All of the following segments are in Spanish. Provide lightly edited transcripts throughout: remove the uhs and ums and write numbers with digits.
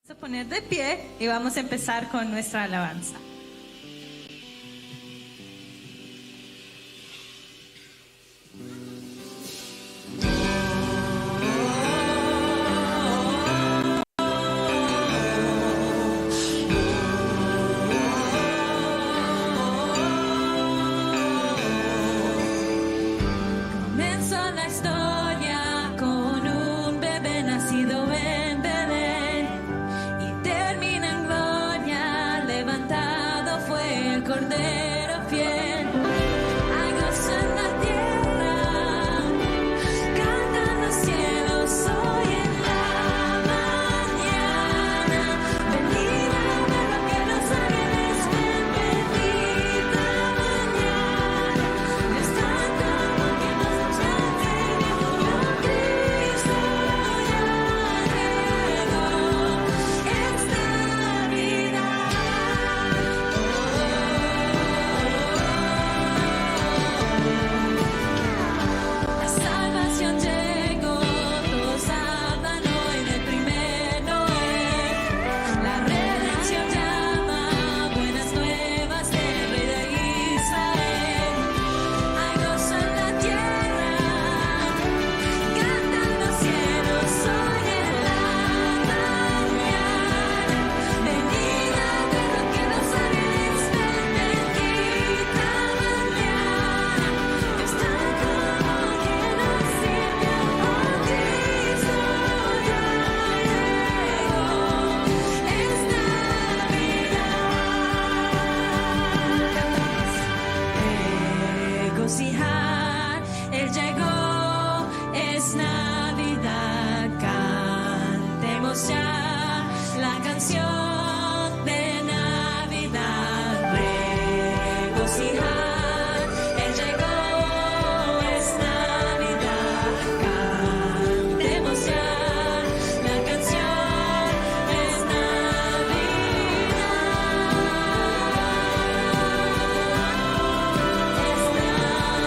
Vamos a poner de pie y vamos a empezar con nuestra alabanza. Comenzó la historia con un bebé nacido en Belén y termina en gloria, levantado fue el Cordero fiel. Hay gozo en la tierra, cantan los cielos hoy en la mañana. Bendita la que los ángeles ven, bendita mañana. Dios santo, que nos salve, Cristo ya llegó, la salvación llegó, todos hablan hoy del primer Noel. La redención llama, buenas nuevas del Rey de Israel. Hay gozo en la tierra, cantan los cielos hoy en la mañana. Venida de lo que los ángeles ven, bendita mañana. Dios tan como que nos sirve, oh Cristo ya llegó, es Navidad. Regocijar, Él llegó, es Navidad. Cantemos ya la canción de Navidad. Regocijar, Él llegó, es Navidad. Cantemos ya la canción, es Navidad. Es Navidad.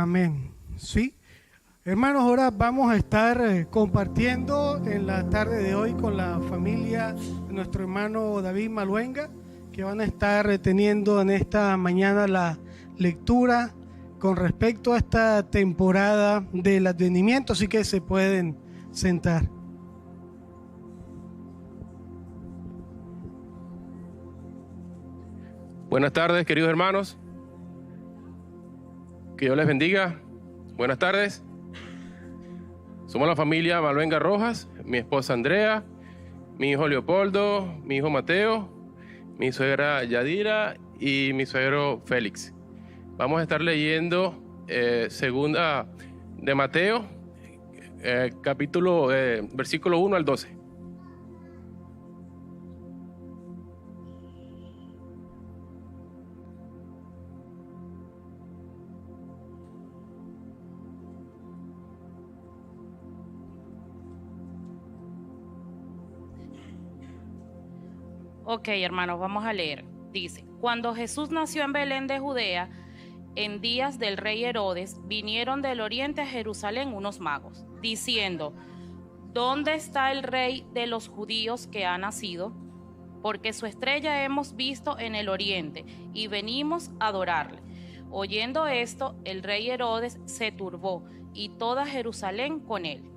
Amén. Sí. Hermanos, ahora vamos a estar compartiendo en la tarde de hoy con la familia de nuestro hermano David Maluenga, que van a estar teniendo en esta mañana la lectura con respecto a esta temporada del advenimiento, así que se pueden sentar. Buenas tardes, queridos hermanos. Que Dios les bendiga. Buenas tardes. Somos la familia Maluenga Rojas, mi esposa Andrea, mi hijo Leopoldo, mi hijo Mateo, mi suegra Yadira y mi suegro Félix. Vamos a estar leyendo segunda de Mateo, versículo 1 al 12. Ok, hermanos, vamos a leer. Dice: cuando Jesús nació en Belén de Judea, en días del rey Herodes, vinieron del oriente a Jerusalén unos magos, diciendo: ¿dónde está el rey de los judíos que ha nacido? Porque su estrella hemos visto en el oriente, y venimos a adorarle. Oyendo esto, el rey Herodes se turbó, y toda Jerusalén con él.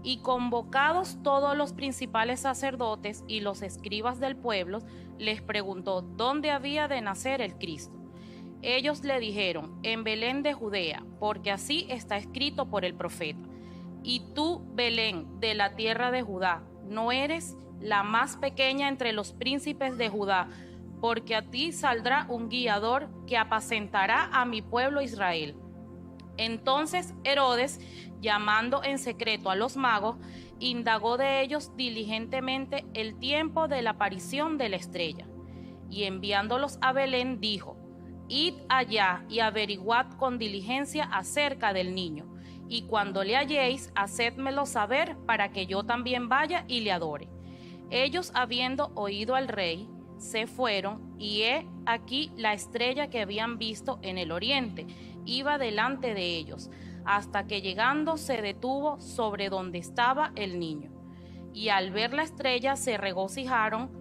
Y convocados todos los principales sacerdotes y los escribas del pueblo, les preguntó dónde había de nacer el Cristo. Ellos le dijeron: en Belén de Judea, porque así está escrito por el profeta. Y tú, Belén, de la tierra de Judá, no eres la más pequeña entre los príncipes de Judá, porque a ti saldrá un guiador que apacentará a mi pueblo Israel. Entonces Herodes, llamando en secreto a los magos, indagó de ellos diligentemente el tiempo de la aparición de la estrella. Y enviándolos a Belén, dijo: id allá y averiguad con diligencia acerca del niño, y cuando le halléis, hacédmelo saber para que yo también vaya y le adore. Ellos, habiendo oído al rey, se fueron, y he aquí la estrella que habían visto en el oriente iba delante de ellos, hasta que llegando se detuvo sobre donde estaba el niño. Y al ver la estrella se regocijaron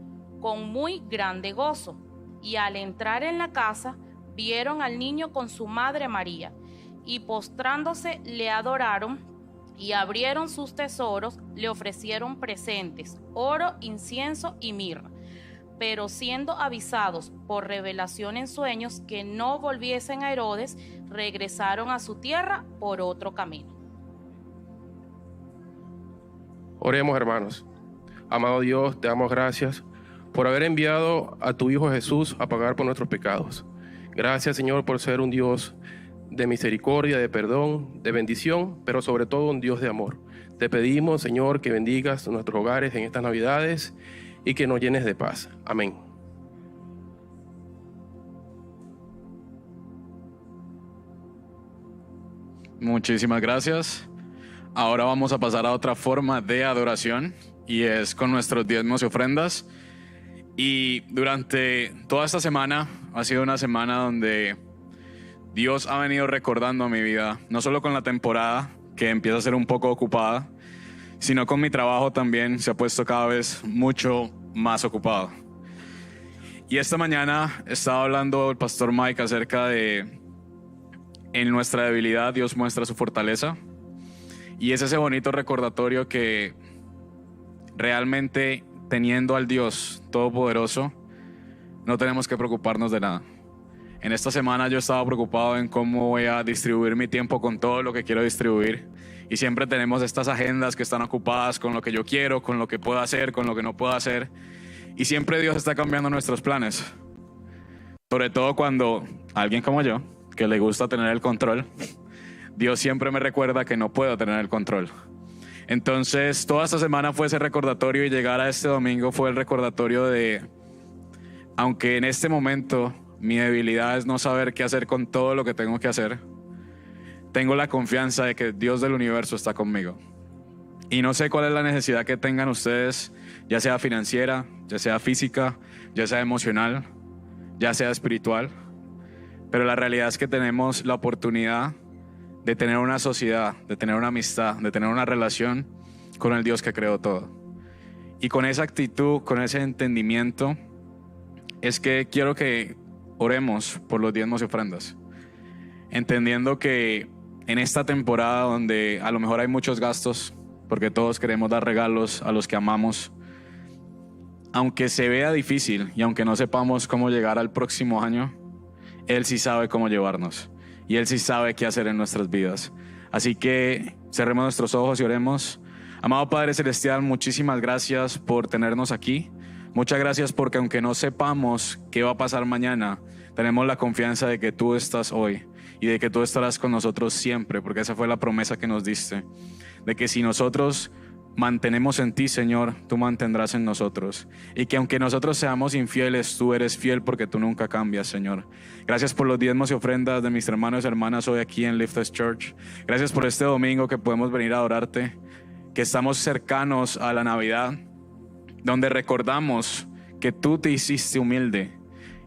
con muy grande gozo. Y al entrar en la casa, vieron al niño con su madre María, y postrándose le adoraron, y abrieron sus tesoros, le ofrecieron presentes, oro, incienso y mirra. Pero siendo avisados por revelación en sueños que no volviesen a Herodes, regresaron a su tierra por otro camino. Oremos, hermanos. Amado Dios, te damos gracias por haber enviado a tu Hijo Jesús a pagar por nuestros pecados. Gracias, Señor, por ser un Dios de misericordia, de perdón, de bendición, pero sobre todo un Dios de amor. Te pedimos, Señor, que bendigas nuestros hogares en estas Navidades y que nos llenes de paz. Amén. Muchísimas gracias. Ahora vamos a pasar a otra forma de adoración, y es con nuestros diezmos y ofrendas. Y durante toda esta semana ha sido una semana donde Dios ha venido recordando mi vida, no solo con la temporada, que empieza a ser un poco ocupada, sino con mi trabajo también se ha puesto cada vez mucho más ocupado. Y esta mañana estaba hablando el pastor Mike acerca de: en nuestra debilidad Dios muestra su fortaleza. Y es ese bonito recordatorio que realmente, teniendo al Dios Todopoderoso, no tenemos que preocuparnos de nada. En esta semana yo estaba preocupado en cómo voy a distribuir mi tiempo con todo lo que quiero distribuir. Y siempre tenemos estas agendas que están ocupadas con lo que yo quiero, con lo que puedo hacer, con lo que no puedo hacer. Y siempre Dios está cambiando nuestros planes. Sobre todo cuando alguien como yo, que le gusta tener el control, Dios siempre me recuerda que no puedo tener el control. Entonces, toda esta semana fue ese recordatorio, y llegar a este domingo fue el recordatorio de: aunque en este momento mi debilidad es no saber qué hacer con todo lo que tengo que hacer, tengo la confianza de que Dios del universo está conmigo. Y no sé cuál es la necesidad que tengan ustedes, ya sea financiera, ya sea física, ya sea emocional, ya sea espiritual, pero la realidad es que tenemos la oportunidad de tener una sociedad, de tener una amistad, de tener una relación con el Dios que creó todo. Y con esa actitud, con ese entendimiento, es que quiero que oremos por los diezmos y ofrendas, entendiendo que en esta temporada donde a lo mejor hay muchos gastos, porque todos queremos dar regalos a los que amamos, aunque se vea difícil y aunque no sepamos cómo llegar al próximo año, Él sí sabe cómo llevarnos y Él sí sabe qué hacer en nuestras vidas. Así que cerremos nuestros ojos y oremos. Amado Padre Celestial, muchísimas gracias por tenernos aquí. Muchas gracias porque aunque no sepamos qué va a pasar mañana, tenemos la confianza de que tú estás hoy y de que tú estarás con nosotros siempre, porque esa fue la promesa que nos diste, de que si nosotros mantenemos en ti, Señor, tú mantendrás en nosotros, y que aunque nosotros seamos infieles, tú eres fiel porque tú nunca cambias, Señor. Gracias por los diezmos y ofrendas de mis hermanos y hermanas hoy aquí en Lifted Church. Gracias por este domingo que podemos venir a adorarte, que estamos cercanos a la Navidad, donde recordamos que tú te hiciste humilde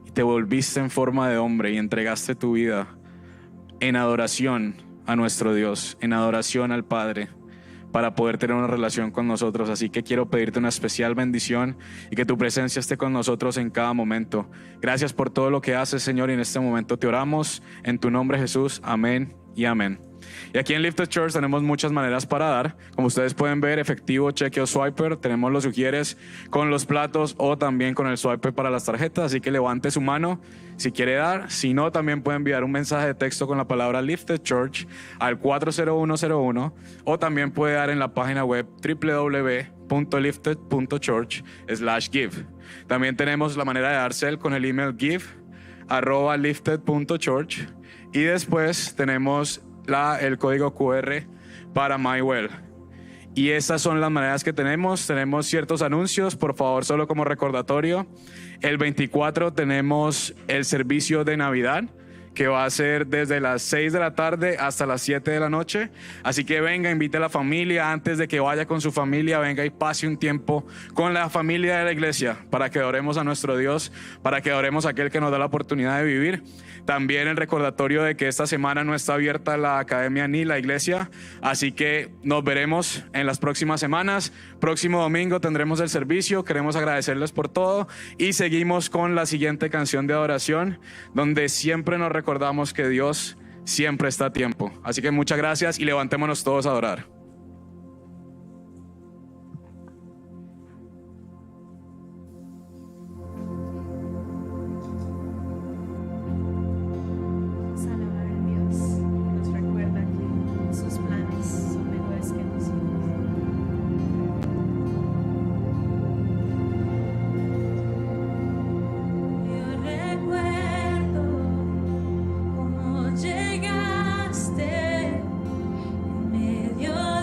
y te volviste en forma de hombre y entregaste tu vida en adoración a nuestro Dios, en adoración al Padre, para poder tener una relación con nosotros. Así que quiero pedirte una especial bendición y que tu presencia esté con nosotros en cada momento. Gracias por todo lo que haces, Señor, y en este momento te oramos en tu nombre, Jesús. Amén y amén. Y aquí en Lifted Church tenemos muchas maneras para dar. Como ustedes pueden ver, efectivo, cheque o swiper. Tenemos los sugieres con los platos o también con el swiper para las tarjetas. Así que levante su mano si quiere dar. Si no, también puede enviar un mensaje de texto con la palabra Lifted Church al 40101, o también puede dar en la página web www.lifted.church/give. También tenemos la manera de dar Zelle con el email give@lifted.church, y después tenemos el código QR para MyWell. Y estas son las maneras que tenemos. Tenemos ciertos anuncios, por favor, solo como recordatorio. El 24 tenemos el servicio de Navidad, que va a ser desde las 6 de la tarde hasta las 7 de la noche. Así que venga, invite a la familia. Antes de que vaya con su familia, venga y pase un tiempo con la familia de la iglesia para que adoremos a nuestro Dios, para que adoremos a aquel que nos da la oportunidad de vivir. También el recordatorio de que esta semana no está abierta la academia ni la iglesia, así que nos veremos en las próximas semanas. Próximo domingo tendremos el servicio. Queremos agradecerles por todo y seguimos con la siguiente canción de adoración, donde siempre nos recordamos que Dios siempre está a tiempo. Así que muchas gracias y levantémonos todos a adorar. Alabar a Dios nos recuerda que sus planes son mejores que nosotros. Yo recuerdo cómo llegaste en medio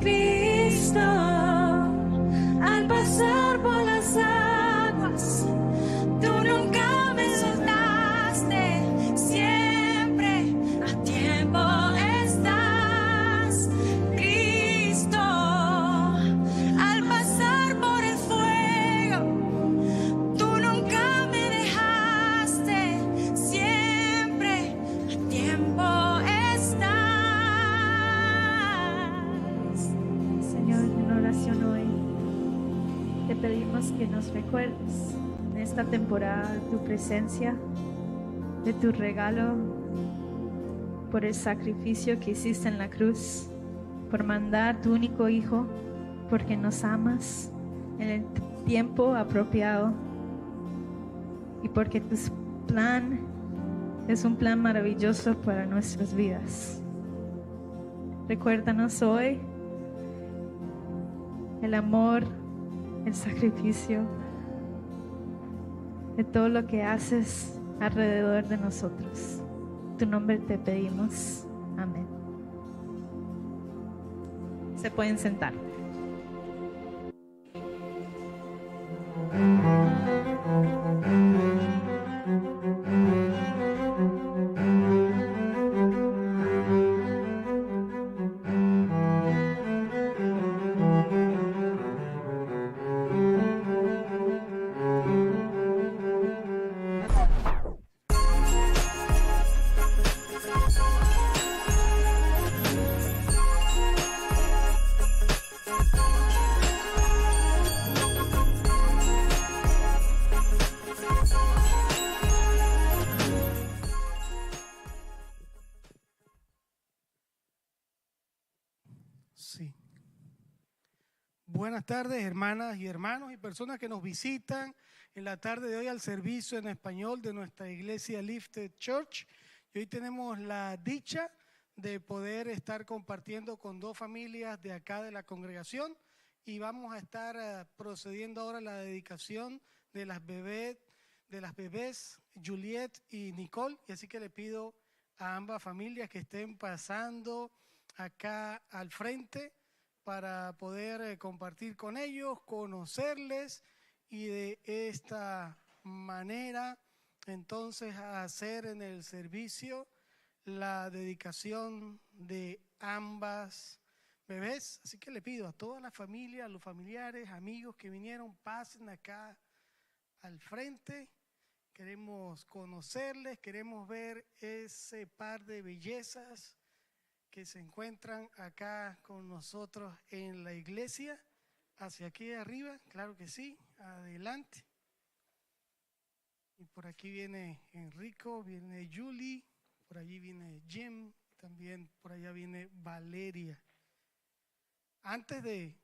visto al pasar por las aguas. Tú nunca me soltaste, siempre a tiempo estás, Cristo. Al pasar por el fuego, tú nunca me dejaste, siempre a tiempo estás. Señor, en oración hoy te pedimos que nos recuerdes en esta temporada de tu presencia, de tu regalo, por el sacrificio que hiciste en la cruz, por mandar tu único Hijo, porque nos amas en el tiempo apropiado y porque tu plan es un plan maravilloso para nuestras vidas. Recuérdanos hoy el amor, el sacrificio, de todo lo que haces alrededor de nosotros. En tu nombre te pedimos. Amén. Se pueden sentar. Sí. Buenas tardes, hermanas y hermanos y personas que nos visitan en la tarde de hoy al servicio en español de nuestra iglesia Lifted Church. Y hoy tenemos la dicha de poder estar compartiendo con dos familias de acá de la congregación y vamos a estar procediendo ahora a la dedicación de las bebés Juliet y Nicole. Y así que le pido a ambas familias que estén pasando acá al frente para poder compartir con ellos, conocerles y de esta manera entonces hacer en el servicio la dedicación de ambas bebés. Así que le pido a toda la familia, a los familiares, amigos que vinieron, pasen acá al frente. Queremos conocerles, queremos ver ese par de bellezas que se encuentran acá con nosotros en la iglesia. Hacia aquí arriba, claro que sí, adelante. Y por aquí viene Enrico, viene Julie, por allí viene Jim, también por allá viene Valeria. Antes de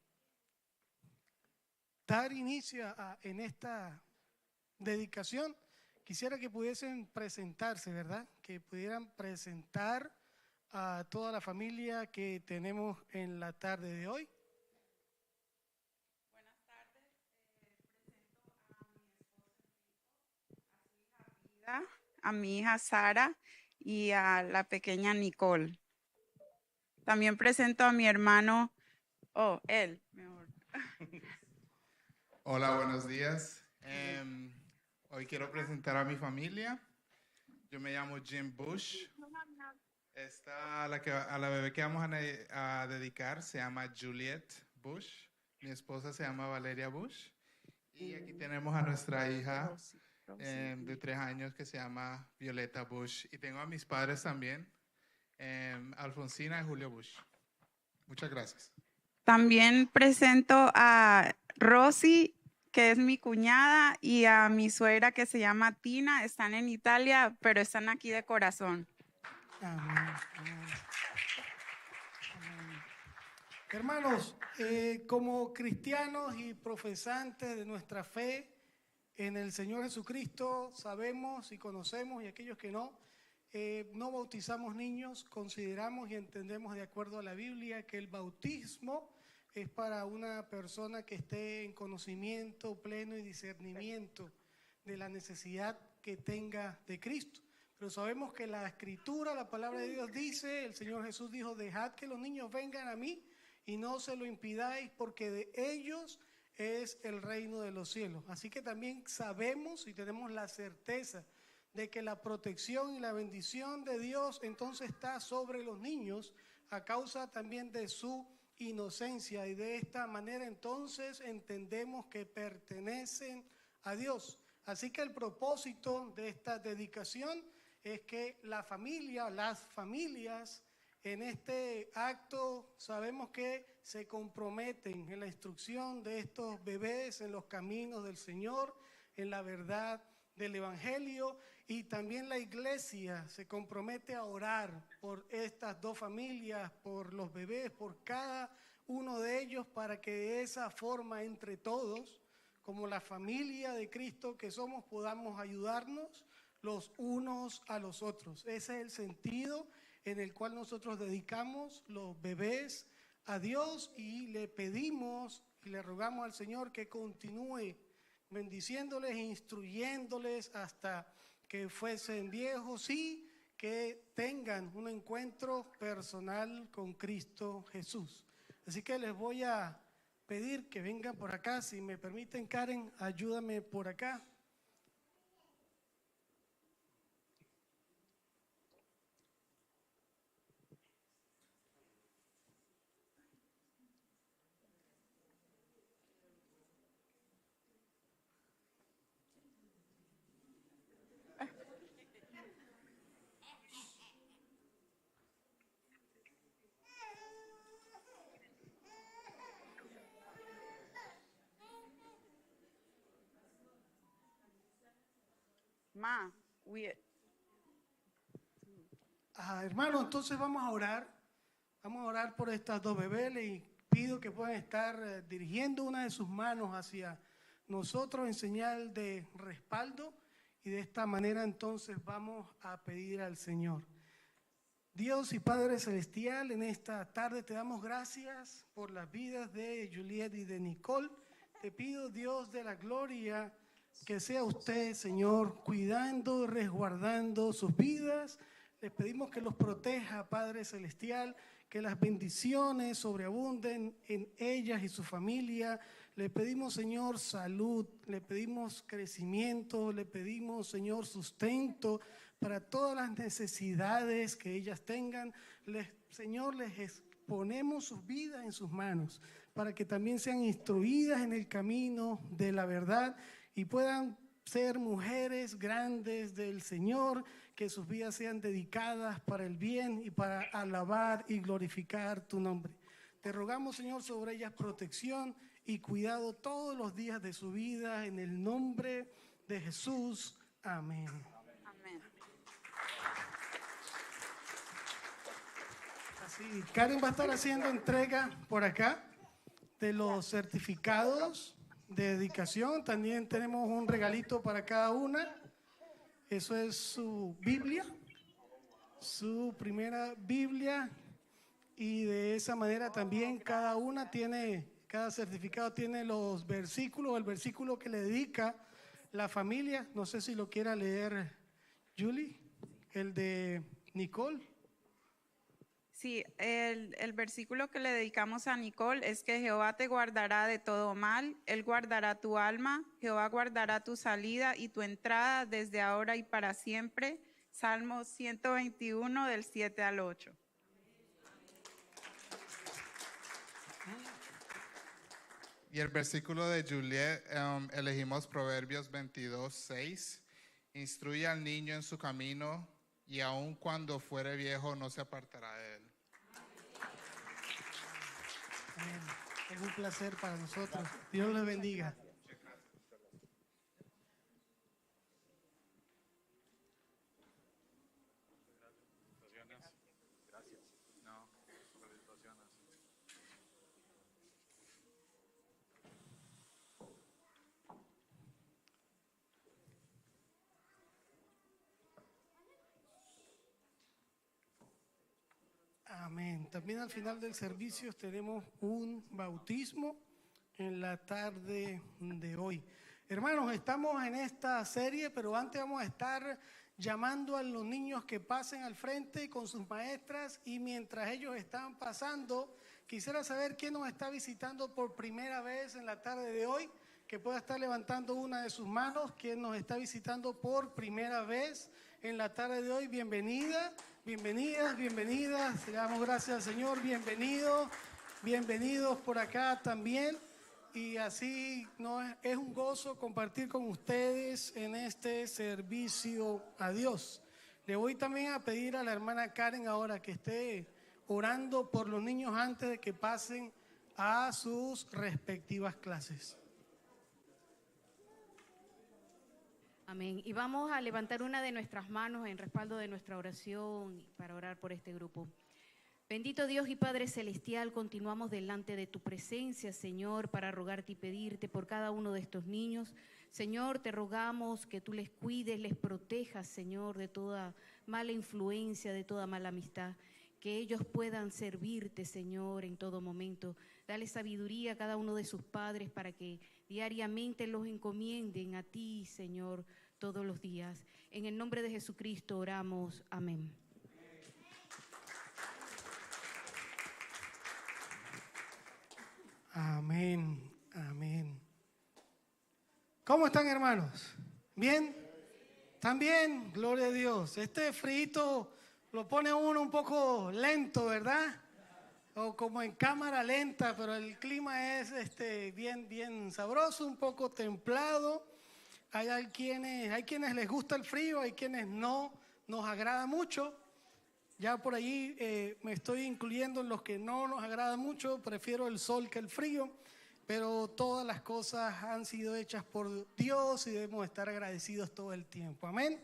dar inicio en esta dedicación, quisiera que pudiesen presentarse, ¿verdad? Que pudieran presentar a toda la familia que tenemos en la tarde de hoy. Buenas tardes, presento a mi hija Sara y a la pequeña Nicole. También presento a mi hermano, él, mejor. Hola, buenos días. Hoy quiero presentar a mi familia. Yo me llamo Jim Bush. A la bebé que vamos a dedicar se llama Juliet Bush. Mi esposa se llama Valeria Bush. Y aquí tenemos a nuestra hija de 3 años que se llama Violeta Bush. Y tengo a mis padres también, Alfonsina y Julio Bush. Muchas gracias. También presento a Rosy, que es mi cuñada, y a mi suegra que se llama Tina. Están en Italia, pero están aquí de corazón. Amén, amén. Amén. Hermanos, como cristianos y profesantes de nuestra fe en el Señor Jesucristo, sabemos y conocemos, y aquellos que no bautizamos niños, consideramos y entendemos de acuerdo a la Biblia que el bautismo es para una persona que esté en conocimiento pleno y discernimiento de la necesidad que tenga de Cristo. Pero sabemos que la Escritura, la palabra de Dios dice, el Señor Jesús dijo, dejad que los niños vengan a mí y no se lo impidáis, porque de ellos es el reino de los cielos. Así que también sabemos y tenemos la certeza de que la protección y la bendición de Dios entonces está sobre los niños a causa también de su inocencia, y de esta manera entonces entendemos que pertenecen a Dios. Así que el propósito de esta dedicación es que las familias en este acto sabemos que se comprometen en la instrucción de estos bebés en los caminos del Señor, en la verdad del Evangelio, y también la iglesia se compromete a orar por estas dos familias, por los bebés, por cada uno de ellos, para que de esa forma entre todos, como la familia de Cristo que somos, podamos ayudarnos los unos a los otros. Ese es el sentido en el cual nosotros dedicamos los bebés a Dios, y le pedimos y le rogamos al Señor que continúe bendiciéndoles e instruyéndoles hasta que fuesen viejos y que tengan un encuentro personal con Cristo Jesús. Así que les voy a pedir que vengan por acá. Si me permiten, Karen, ayúdame por acá. Ma, Hermano, entonces vamos a orar por estas dos bebés. Les pido que puedan estar dirigiendo una de sus manos hacia nosotros en señal de respaldo, y de esta manera entonces vamos a pedir al Señor. Dios y Padre Celestial, en esta tarde te damos gracias por las vidas de Juliet y de Nicole. Te pido, Dios de la gloria, que sea usted, Señor, cuidando y resguardando sus vidas. Les pedimos que los proteja, Padre Celestial, que las bendiciones sobreabunden en ellas y su familia. Le pedimos, Señor, salud, le pedimos crecimiento, le pedimos, Señor, sustento para todas las necesidades que ellas tengan. Señor, les exponemos sus vidas en sus manos, para que también sean instruidas en el camino de la verdad y puedan ser mujeres grandes del Señor, que sus vidas sean dedicadas para el bien y para alabar y glorificar tu nombre. Te rogamos, Señor, sobre ellas protección y cuidado todos los días de su vida, en el nombre de Jesús. Amén. amén. Así, Karen va a estar haciendo entrega por acá de los certificados de dedicación. También tenemos un regalito para cada una. Eso es su Biblia, su primera Biblia, y de esa manera también cada certificado tiene los versículos, el versículo que le dedica la familia. No sé si lo quiera leer Julie, el de Nicole. Sí, el versículo que le dedicamos a Nicole es que Jehová te guardará de todo mal, Él guardará tu alma, Jehová guardará tu salida y tu entrada desde ahora y para siempre. Salmo 121 del 7 al 8. Y el versículo de Juliet, elegimos Proverbios 22:6. Instruye al niño en su camino, y aun cuando fuere viejo no se apartará de él. Amén. Es un placer para nosotros. Dios les bendiga. Amén. También al final del servicio tenemos un bautismo en la tarde de hoy. Hermanos, estamos en esta serie, pero antes vamos a estar llamando a los niños que pasen al frente con sus maestras, y mientras ellos están pasando, Quisiera saber quién nos está visitando por primera vez en la tarde de hoy, que pueda estar levantando una de sus manos. Quién nos está visitando por primera vez en la tarde de hoy, bienvenida, bienvenidas, bienvenidas. Le damos gracias al Señor, bienvenidos, bienvenidos por acá también. Y así es un gozo compartir con ustedes en este servicio a Dios. Le voy también a pedir a la hermana Karen ahora que esté orando por los niños antes de que pasen a sus respectivas clases. Amén. Y vamos a levantar una de nuestras manos en respaldo de nuestra oración para orar por este grupo. Bendito Dios y Padre Celestial, continuamos delante de tu presencia, Señor, para rogarte y pedirte por cada uno de estos niños. Señor, te rogamos que tú les cuides, les protejas, Señor, de toda mala influencia, de toda mala amistad. Que ellos puedan servirte, Señor, en todo momento. Dale sabiduría a cada uno de sus padres para que diariamente los encomienden a ti, Señor, todos los días. En el nombre de Jesucristo oramos. Amén. Amén, amén. ¿Cómo están, hermanos? ¿Bien? ¿Están bien? Gloria a Dios. Este frito lo pone uno un poco lento, ¿verdad? O como en cámara lenta, pero el clima es bien sabroso, un poco templado. Hay quienes les gusta el frío, hay quienes no nos agrada mucho. Ya por ahí me estoy incluyendo en los que no nos agrada mucho, prefiero el sol que el frío, pero todas las cosas han sido hechas por Dios y debemos estar agradecidos todo el tiempo. Amén.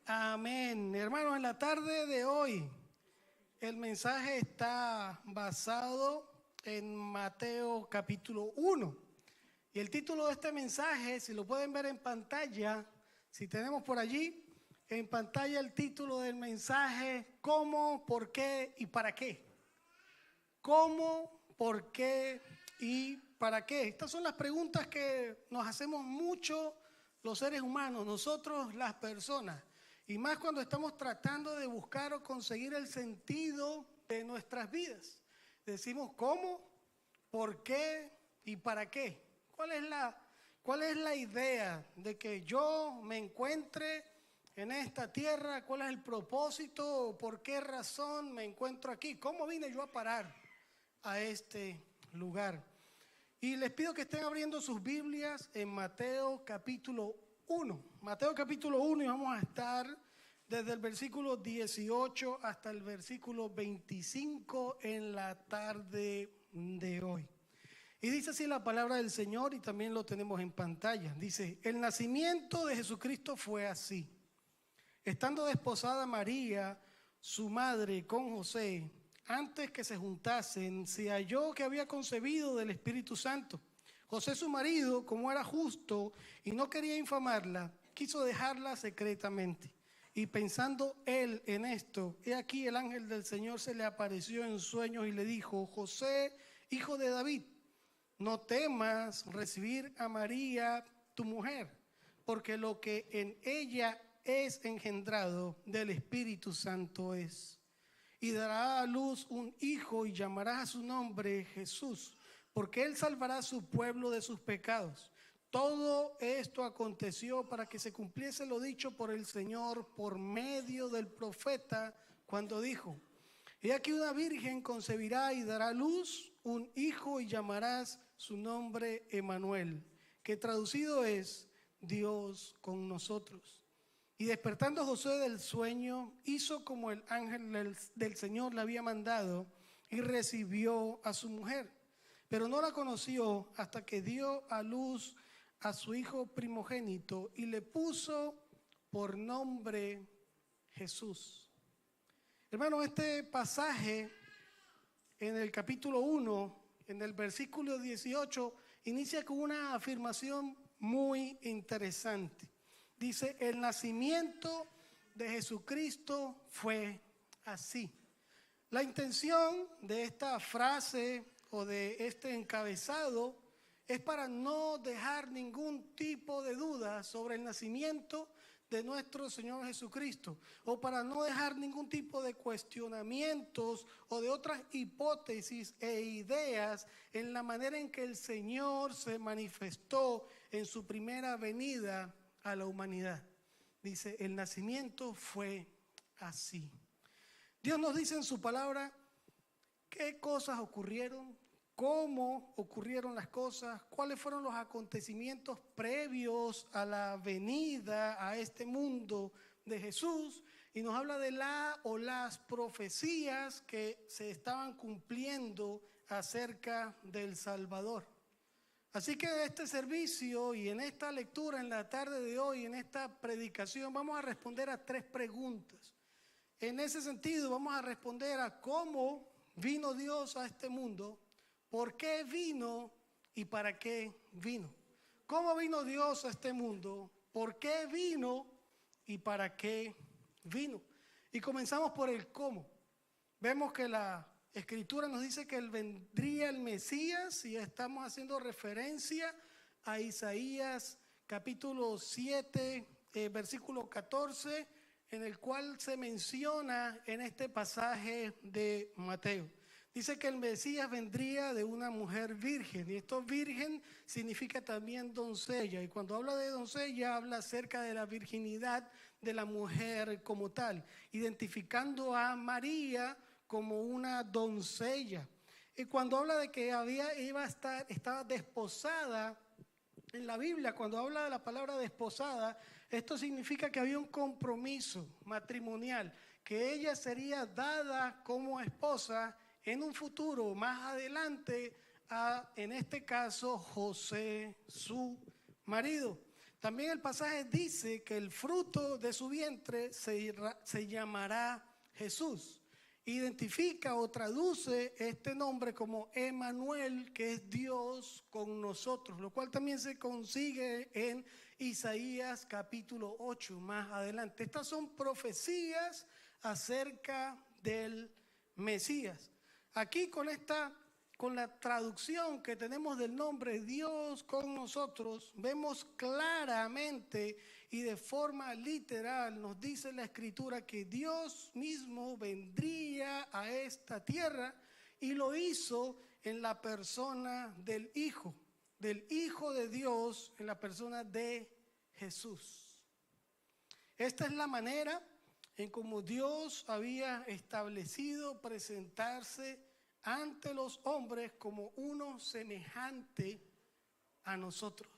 Amén. Hermanos, en la tarde de hoy el mensaje está basado en Mateo capítulo 1. Y el título de este mensaje, si lo pueden ver en pantalla, si tenemos por allí en pantalla el título del mensaje, ¿cómo, por qué y para qué? ¿Cómo, por qué y para qué? Estas son las preguntas que nos hacemos mucho los seres humanos, nosotros las personas. Y más cuando estamos tratando de buscar o conseguir el sentido de nuestras vidas. Decimos cómo, por qué y para qué. ¿Cuál es la idea de que yo me encuentre en esta tierra? ¿Cuál es el propósito o por qué razón me encuentro aquí? ¿Cómo vine yo a parar a este lugar? Y les pido que estén abriendo sus Biblias en Mateo capítulo 1. Mateo capítulo 1 y vamos a estar desde el versículo 18 hasta el versículo 25 en la tarde de hoy. Y dice así la palabra del Señor y también lo tenemos en pantalla. Dice, el nacimiento de Jesucristo fue así. Estando desposada María, su madre, con José, antes que se juntasen, se halló que había concebido del Espíritu Santo. José, su marido, como era justo y no quería infamarla, quiso dejarla secretamente. Y pensando él en esto, he aquí el ángel del Señor se le apareció en sueños y le dijo, José, hijo de David, no temas recibir a María, tu mujer, porque lo que en ella es engendrado del Espíritu Santo es. Y dará a luz un hijo y llamará a su nombre Jesús, porque él salvará a su pueblo de sus pecados. Todo esto aconteció para que se cumpliese lo dicho por el Señor por medio del profeta cuando dijo, he aquí una virgen concebirá y dará a luz un hijo y llamarás su nombre Emmanuel, que traducido es Dios con nosotros. Y despertando José del sueño, hizo como el ángel del Señor le había mandado y recibió a su mujer. Pero no la conoció hasta que dio a luz a su hijo primogénito y le puso por nombre Jesús. Hermano, este pasaje en el capítulo 1, en el versículo 18, inicia con una afirmación muy interesante. Dice, el nacimiento de Jesucristo fue así. La intención de esta frase o de este encabezado es para no dejar ningún tipo de duda sobre el nacimiento de nuestro Señor Jesucristo, o para no dejar ningún tipo de cuestionamientos o de otras hipótesis e ideas en la manera en que el Señor se manifestó en su primera venida a la humanidad. Dice, el nacimiento fue así. Dios nos dice en su palabra qué cosas ocurrieron, cómo ocurrieron las cosas, cuáles fueron los acontecimientos previos a la venida a este mundo de Jesús, y nos habla de la o las profecías que se estaban cumpliendo acerca del Salvador. Así que en este servicio y en esta lectura en la tarde de hoy, en esta predicación, vamos a responder a 3 preguntas. En ese sentido, vamos a responder a cómo vino Dios a este mundo, por qué vino y para qué vino. ¿Cómo vino Dios a este mundo? ¿Por qué vino y para qué vino? Y comenzamos por el cómo. Vemos que la Escritura nos dice que vendría el Mesías, y estamos haciendo referencia a Isaías capítulo 7, versículo 14, en el cual se menciona en este pasaje de Mateo. Dice que el Mesías vendría de una mujer virgen, y esto virgen significa también doncella, y cuando habla de doncella habla acerca de la virginidad de la mujer como tal, identificando a María como una doncella. Y cuando habla de que estaba desposada, en la Biblia, cuando habla de la palabra desposada, esto significa que había un compromiso matrimonial, que ella sería dada como esposa en un futuro más adelante a, en este caso, José, su marido. También el pasaje dice que el fruto de su vientre se llamará Jesús. Identifica o traduce este nombre como Emmanuel, que es Dios con nosotros, lo cual también se consigue en Isaías capítulo 8 más adelante. Estas son profecías acerca del Mesías. Aquí con la traducción que tenemos del nombre Dios con nosotros, vemos claramente y de forma literal, nos dice la Escritura que Dios mismo vendría a esta tierra, y lo hizo en la persona del Hijo de Dios, en la persona de Jesús. Esta es la manera en cómo Dios había establecido presentarse ante los hombres como uno semejante a nosotros.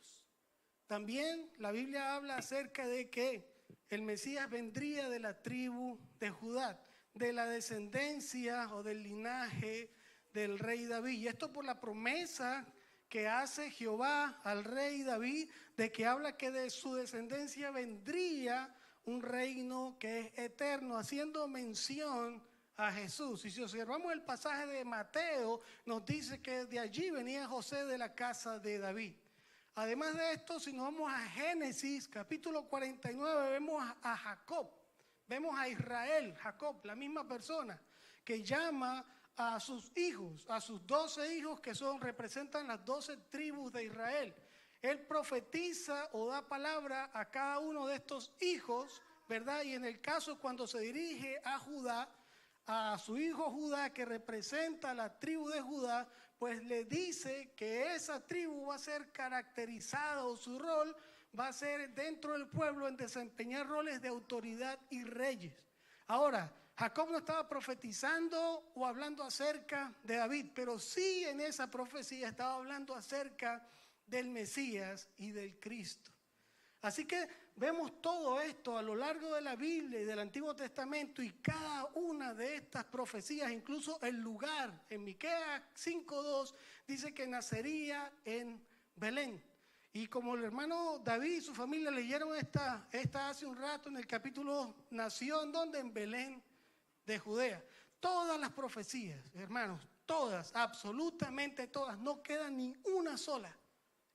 También la Biblia habla acerca de que el Mesías vendría de la tribu de Judá, de la descendencia o del linaje del rey David. Y esto por la promesa que hace Jehová al rey David, de que habla que de su descendencia vendría un reino que es eterno, haciendo mención a Jesús. Y si observamos el pasaje de Mateo, nos dice que de allí venía José de la casa de David. Además de esto, si nos vamos a Génesis capítulo 49, vemos a Jacob, vemos a Israel, Jacob, la misma persona, que llama a sus hijos, a sus 12 hijos que representan las 12 tribus de Israel. Él profetiza o da palabra a cada uno de estos hijos, ¿verdad? Y en el caso cuando se dirige a Judá, a su hijo Judá, que representa la tribu de Judá, pues le dice que esa tribu va a ser caracterizada, o su rol va a ser dentro del pueblo en desempeñar roles de autoridad y reyes. Ahora, Jacob no estaba profetizando o hablando acerca de David, pero sí en esa profecía estaba hablando acerca del Mesías y del Cristo. Así que vemos todo esto a lo largo de la Biblia y del Antiguo Testamento, y cada una de estas profecías, incluso el lugar, en Miqueas 5:2 dice que nacería en Belén. Y como el hermano David y su familia leyeron esta hace un rato en el capítulo, nació en donde, en Belén de Judea. Todas las profecías, hermanos, todas, absolutamente todas, no queda ni una sola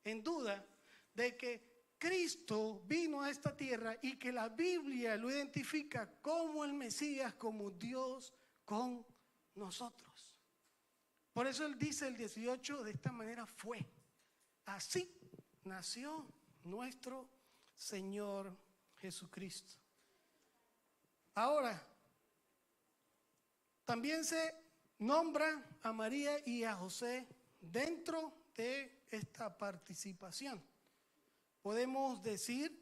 en duda de que Cristo vino a esta tierra y que la Biblia lo identifica como el Mesías, como Dios con nosotros. Por eso él dice el 18, de esta manera fue. Así nació nuestro Señor Jesucristo. Ahora, también se nombra a María y a José dentro de esta participación. Podemos decir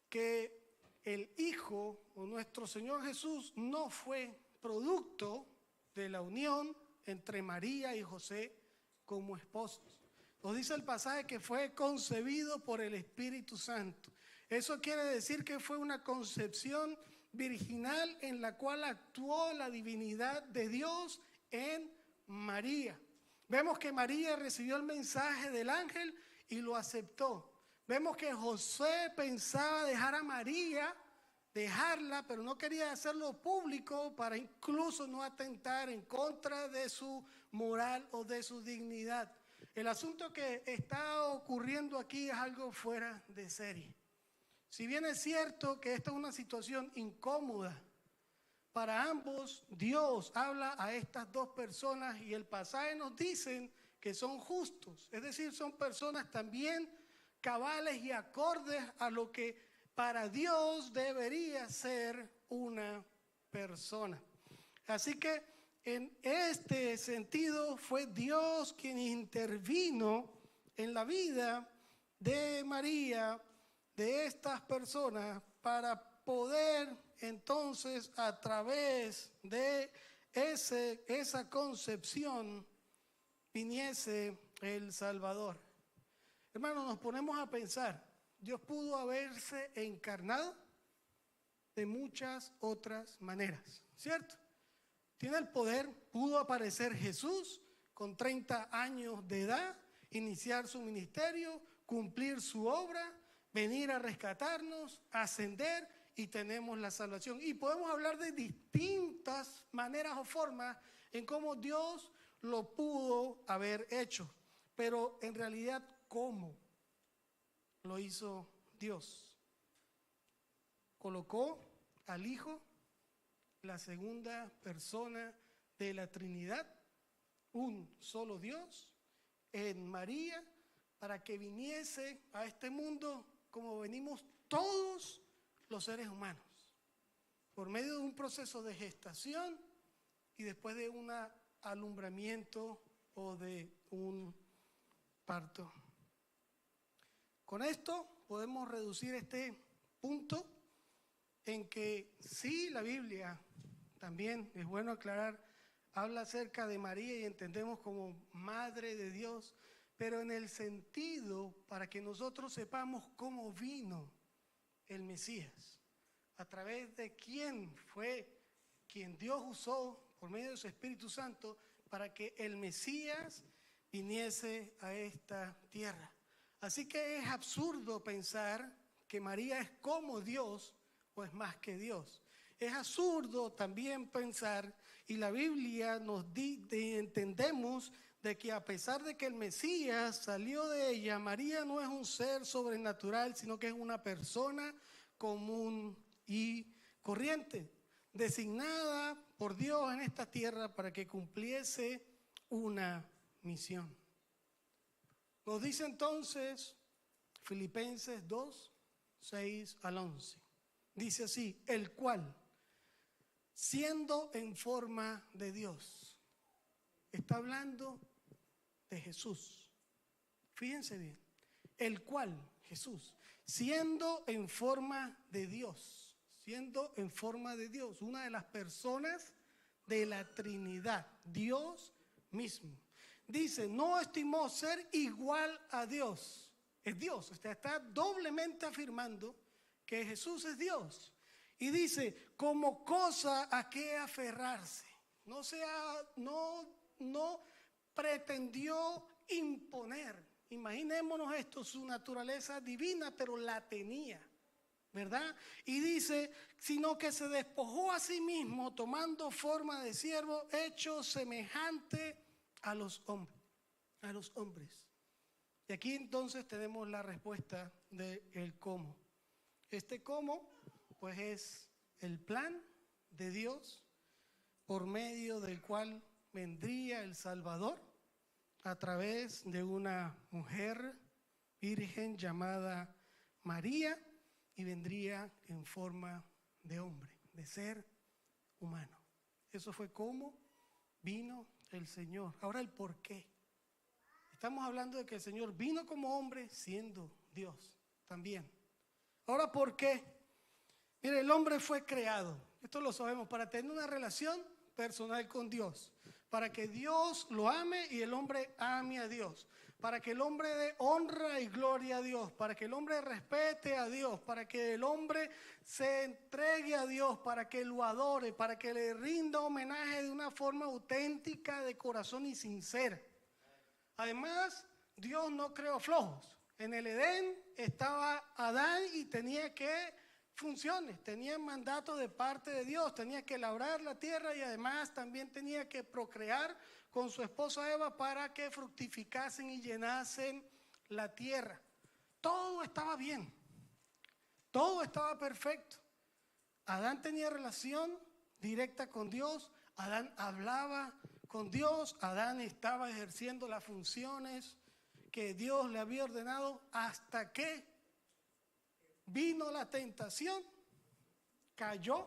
que el Hijo o nuestro Señor Jesús no fue producto de la unión entre María y José como esposos. Nos dice el pasaje que fue concebido por el Espíritu Santo. Eso quiere decir que fue una concepción virginal en la cual actuó la divinidad de Dios en María. Vemos que María recibió el mensaje del ángel y lo aceptó. Vemos que José pensaba dejar a María, dejarla, pero no quería hacerlo público para incluso no atentar en contra de su moral o de su dignidad. El asunto que está ocurriendo aquí es algo fuera de serie. Si bien es cierto que esta es una situación incómoda para ambos, Dios habla a estas dos personas y el pasaje nos dice que son justos, es decir, son personas también cabales y acordes a lo que para Dios debería ser una persona. Así que en este sentido fue Dios quien intervino en la vida de María, de estas personas, para poder entonces a través de esa concepción viniese el Salvador. Hermanos, nos ponemos a pensar, Dios pudo haberse encarnado de muchas otras maneras, ¿cierto? Tiene el poder, pudo aparecer Jesús con 30 años de edad, iniciar su ministerio, cumplir su obra, venir a rescatarnos, ascender y tenemos la salvación. Y podemos hablar de distintas maneras o formas en cómo Dios lo pudo haber hecho. Pero en realidad, ¿cómo lo hizo Dios? Colocó al Hijo, la segunda persona de la Trinidad, un solo Dios, en María, para que viniese a este mundo como venimos todos los seres humanos, por medio de un proceso de gestación y después de un alumbramiento o de un parto. Con esto podemos reducir este punto en que sí, la Biblia, también es bueno aclarar, habla acerca de María y entendemos como Madre de Dios, pero en el sentido para que nosotros sepamos cómo vino el Mesías, a través de quién fue, quien Dios usó por medio de su Espíritu Santo para que el Mesías viniese a esta tierra. Así que es absurdo pensar que María es como Dios o es más que Dios. Es absurdo también pensar, y la Biblia nos entendemos de que a pesar de que el Mesías salió de ella, María no es un ser sobrenatural, sino que es una persona común y corriente, designada por Dios en esta tierra para que cumpliese una misión. Nos dice entonces Filipenses 2, 6 al 11. Dice así, el cual, siendo en forma de Dios, está hablando de Jesús. Fíjense bien, el cual, Jesús, siendo en forma de Dios, una de las personas de la Trinidad, Dios mismo. Dice, no estimó ser igual a Dios. Es Dios, está doblemente afirmando que Jesús es Dios. Y dice, como cosa a qué aferrarse. No pretendió imponer. Imaginémonos esto, su naturaleza divina, pero la tenía, ¿verdad? Y dice, sino que se despojó a sí mismo, tomando forma de siervo, hecho semejante a los hombres. Y aquí entonces tenemos la respuesta del cómo. Este cómo, pues es el plan de Dios por medio del cual vendría el Salvador a través de una mujer virgen llamada María, y vendría en forma de hombre, de ser humano. Eso fue como vino el Señor. Ahora el por qué. Estamos hablando de que el Señor vino como hombre siendo Dios también. Ahora, ¿por qué? Mire, el hombre fue creado, esto lo sabemos, para tener una relación personal con Dios, para que Dios lo ame y el hombre ame a Dios, para que el hombre dé honra y gloria a Dios, para que el hombre respete a Dios, para que el hombre se entregue a Dios, para que lo adore, para que le rinda homenaje de una forma auténtica, de corazón y sincera. Además, Dios no creó flojos. En el Edén estaba Adán y tenía que funciones, tenía mandato de parte de Dios, tenía que labrar la tierra y además también tenía que procrear con su esposa Eva para que fructificasen y llenasen la tierra. Todo estaba bien, todo estaba perfecto. Adán tenía relación directa con Dios, Adán hablaba con Dios, Adán estaba ejerciendo las funciones que Dios le había ordenado hasta que vino la tentación, cayó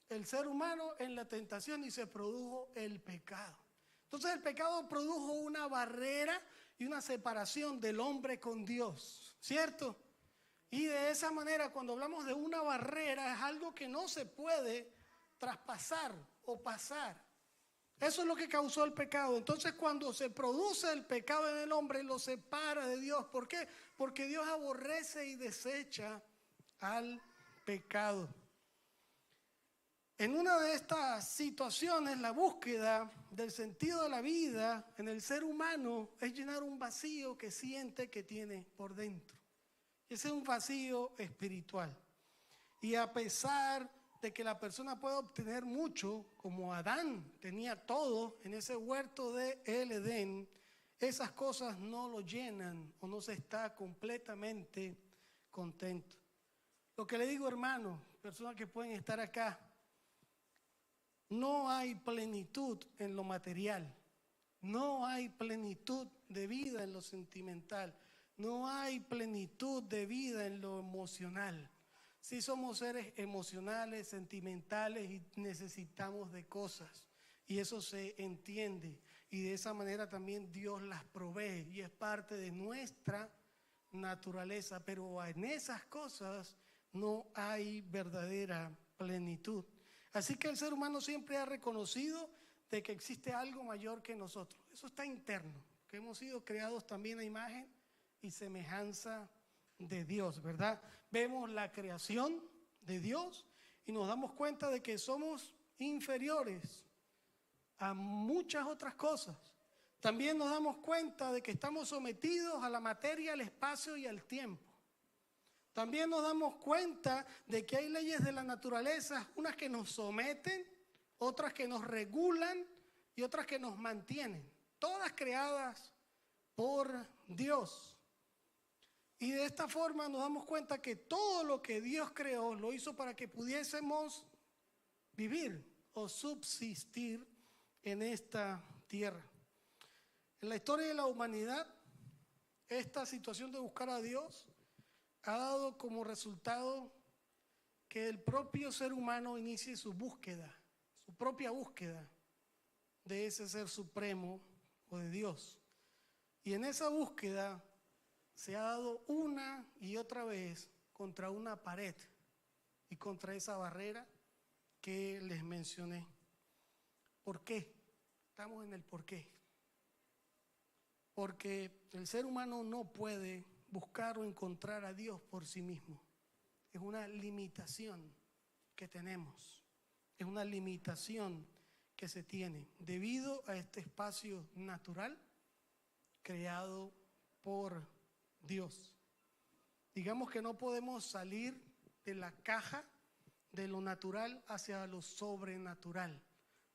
el ser humano en la tentación y se produjo el pecado. Entonces el pecado produjo una barrera y una separación del hombre con Dios, ¿cierto? Y de esa manera, cuando hablamos de una barrera, es algo que no se puede traspasar o pasar. Eso es lo que causó el pecado. Entonces, cuando se produce el pecado en el hombre, lo separa de Dios. ¿Por qué? Porque Dios aborrece y desecha al pecado. En una de estas situaciones, la búsqueda del sentido de la vida en el ser humano es llenar un vacío que siente que tiene por dentro. Ese es un vacío espiritual. Y a pesar de que la persona pueda obtener mucho, como Adán tenía todo en ese huerto de el Edén, esas cosas no lo llenan o no se está completamente contento. Lo que le digo, hermano, personas que pueden estar acá, no hay plenitud en lo material, no hay plenitud de vida en lo sentimental, no hay plenitud de vida en lo emocional. Sí somos seres emocionales, sentimentales y necesitamos de cosas. Y eso se entiende. Y de esa manera también Dios las provee. Y es parte de nuestra naturaleza. Pero en esas cosas no hay verdadera plenitud. Así que el ser humano siempre ha reconocido de que existe algo mayor que nosotros. Eso está interno. Que hemos sido creados también a imagen y semejanza de Dios, ¿verdad? Vemos la creación de Dios y nos damos cuenta de que somos inferiores a muchas otras cosas. También nos damos cuenta de que estamos sometidos a la materia, al espacio y al tiempo. También nos damos cuenta de que hay leyes de la naturaleza, unas que nos someten, otras que nos regulan y otras que nos mantienen, todas creadas por Dios. Y de esta forma nos damos cuenta que todo lo que Dios creó lo hizo para que pudiésemos vivir o subsistir en esta tierra. En la historia de la humanidad, esta situación de buscar a Dios ha dado como resultado que el propio ser humano inicie su búsqueda, su propia búsqueda de ese ser supremo o de Dios. Y en esa búsqueda se ha dado una y otra vez contra una pared y contra esa barrera que les mencioné. ¿Por qué? Estamos en el por qué. Porque el ser humano no puede buscar o encontrar a Dios por sí mismo. Es una limitación que tenemos. Es una limitación que se tiene debido a este espacio natural creado por Dios. Digamos que no podemos salir de la caja de lo natural hacia lo sobrenatural.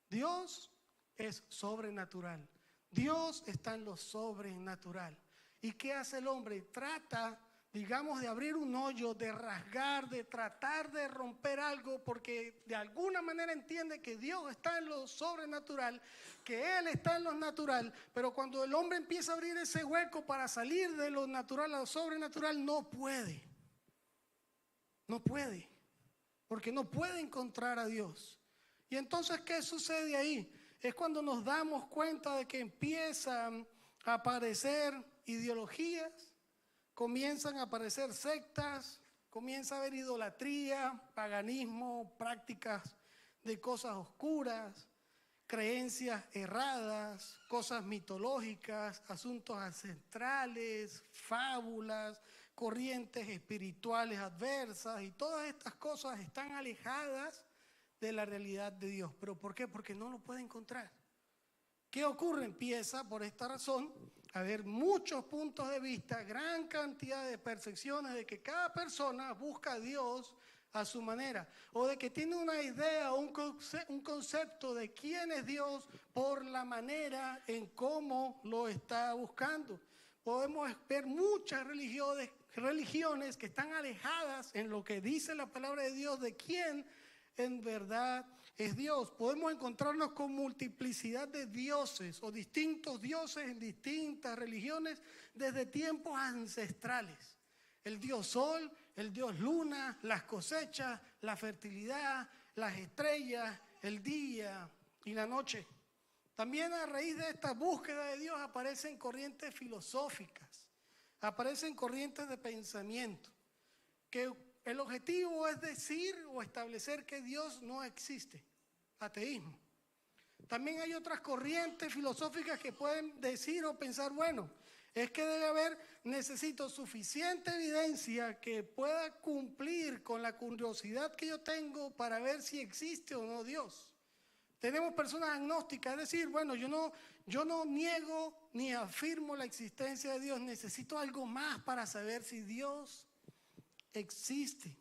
Dios es sobrenatural. Dios está en lo sobrenatural. ¿Y qué hace el hombre? Trata, digamos, de abrir un hoyo, de rasgar, de tratar de romper algo, porque de alguna manera entiende que Dios está en lo sobrenatural, que Él está en lo natural, pero cuando el hombre empieza a abrir ese hueco para salir de lo natural a lo sobrenatural, no puede. No puede, porque no puede encontrar a Dios. Y entonces, ¿qué sucede ahí? Es cuando nos damos cuenta de que empiezan a aparecer ideologías, comienzan a aparecer sectas, comienza a haber idolatría, paganismo, prácticas de cosas oscuras, creencias erradas, cosas mitológicas, asuntos ancestrales, fábulas, corrientes espirituales adversas, y todas estas cosas están alejadas de la realidad de Dios. ¿Pero por qué? Porque no lo puede encontrar. ¿Qué ocurre? Empieza por esta razón a haber muchos puntos de vista, gran cantidad de percepciones de que cada persona busca a Dios a su manera, o de que tiene una idea o un concepto de quién es Dios por la manera en cómo lo está buscando. Podemos ver muchas religiones que están alejadas en lo que dice la palabra de Dios de quién en verdad es Dios. Podemos encontrarnos con multiplicidad de dioses o distintos dioses en distintas religiones desde tiempos ancestrales. El dios sol, el dios luna, las cosechas, la fertilidad, las estrellas, el día y la noche. También a raíz de esta búsqueda de Dios aparecen corrientes filosóficas, aparecen corrientes de pensamiento, que el objetivo es decir o establecer que Dios no existe, ateísmo. También hay otras corrientes filosóficas que pueden decir o pensar, bueno, es que debe haber, necesito suficiente evidencia que pueda cumplir con la curiosidad que yo tengo para ver si existe o no Dios. Tenemos personas agnósticas, es decir, bueno, yo no niego ni afirmo la existencia de Dios, necesito algo más para saber si Dios existe.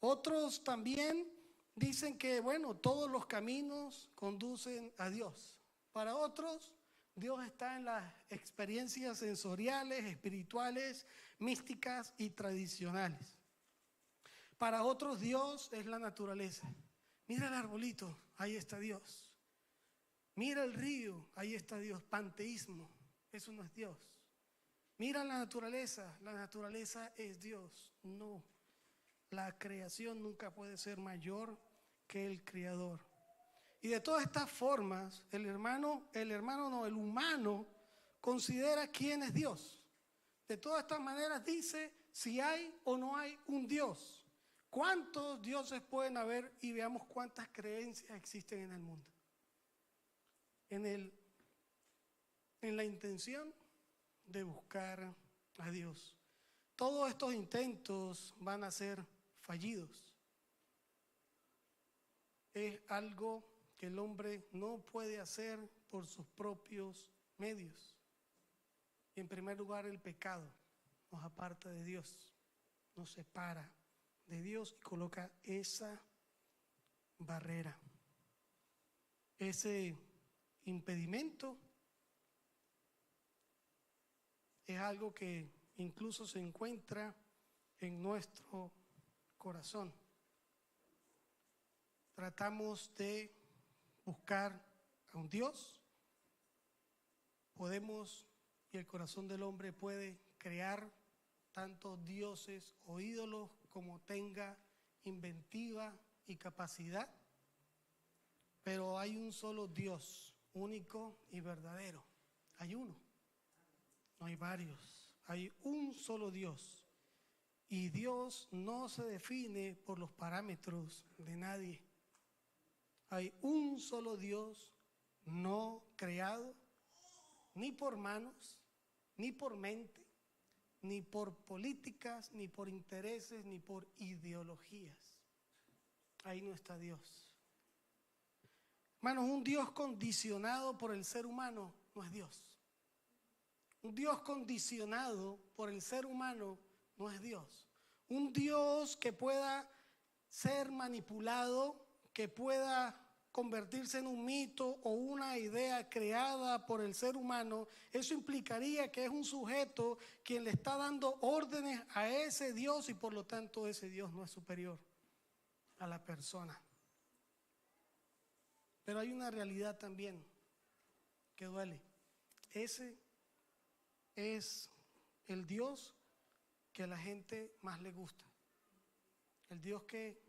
Otros también dicen que, bueno, todos los caminos conducen a Dios. Para otros, Dios está en las experiencias sensoriales, espirituales, místicas y tradicionales. Para otros, Dios es la naturaleza. Mira el arbolito, ahí está Dios. Mira el río, ahí está Dios. Panteísmo, eso no es Dios. Mira la naturaleza es Dios. No, la creación nunca puede ser mayor que el Creador. Y de todas estas formas, el humano considera quién es Dios. De todas estas maneras dice si hay o no hay un Dios. ¿Cuántos dioses pueden haber? Y veamos cuántas creencias existen en el mundo. En la intención de buscar a Dios. Todos estos intentos van a ser fallidos. Es algo que el hombre no puede hacer por sus propios medios. Y en primer lugar, el pecado nos aparta de Dios, nos separa de Dios y coloca esa barrera, ese impedimento. Es algo que incluso se encuentra en nuestro corazón. Tratamos de buscar a un Dios. Y el corazón del hombre puede crear tanto dioses o ídolos como tenga inventiva y capacidad. Pero hay un solo Dios, único y verdadero. Hay uno. No hay varios, hay un solo Dios. Y Dios no se define por los parámetros de nadie. Hay un solo Dios no creado, ni por manos, ni por mente, ni por políticas, ni por intereses, ni por ideologías. Ahí no está Dios. Hermanos, un Dios condicionado por el ser humano no es Dios. Un Dios condicionado por el ser humano no es Dios. Un Dios que pueda ser manipulado, que pueda convertirse en un mito o una idea creada por el ser humano, eso implicaría que es un sujeto quien le está dando órdenes a ese Dios y por lo tanto ese Dios no es superior a la persona. Pero hay una realidad también que duele. Ese es el Dios que a la gente más le gusta. el Dios que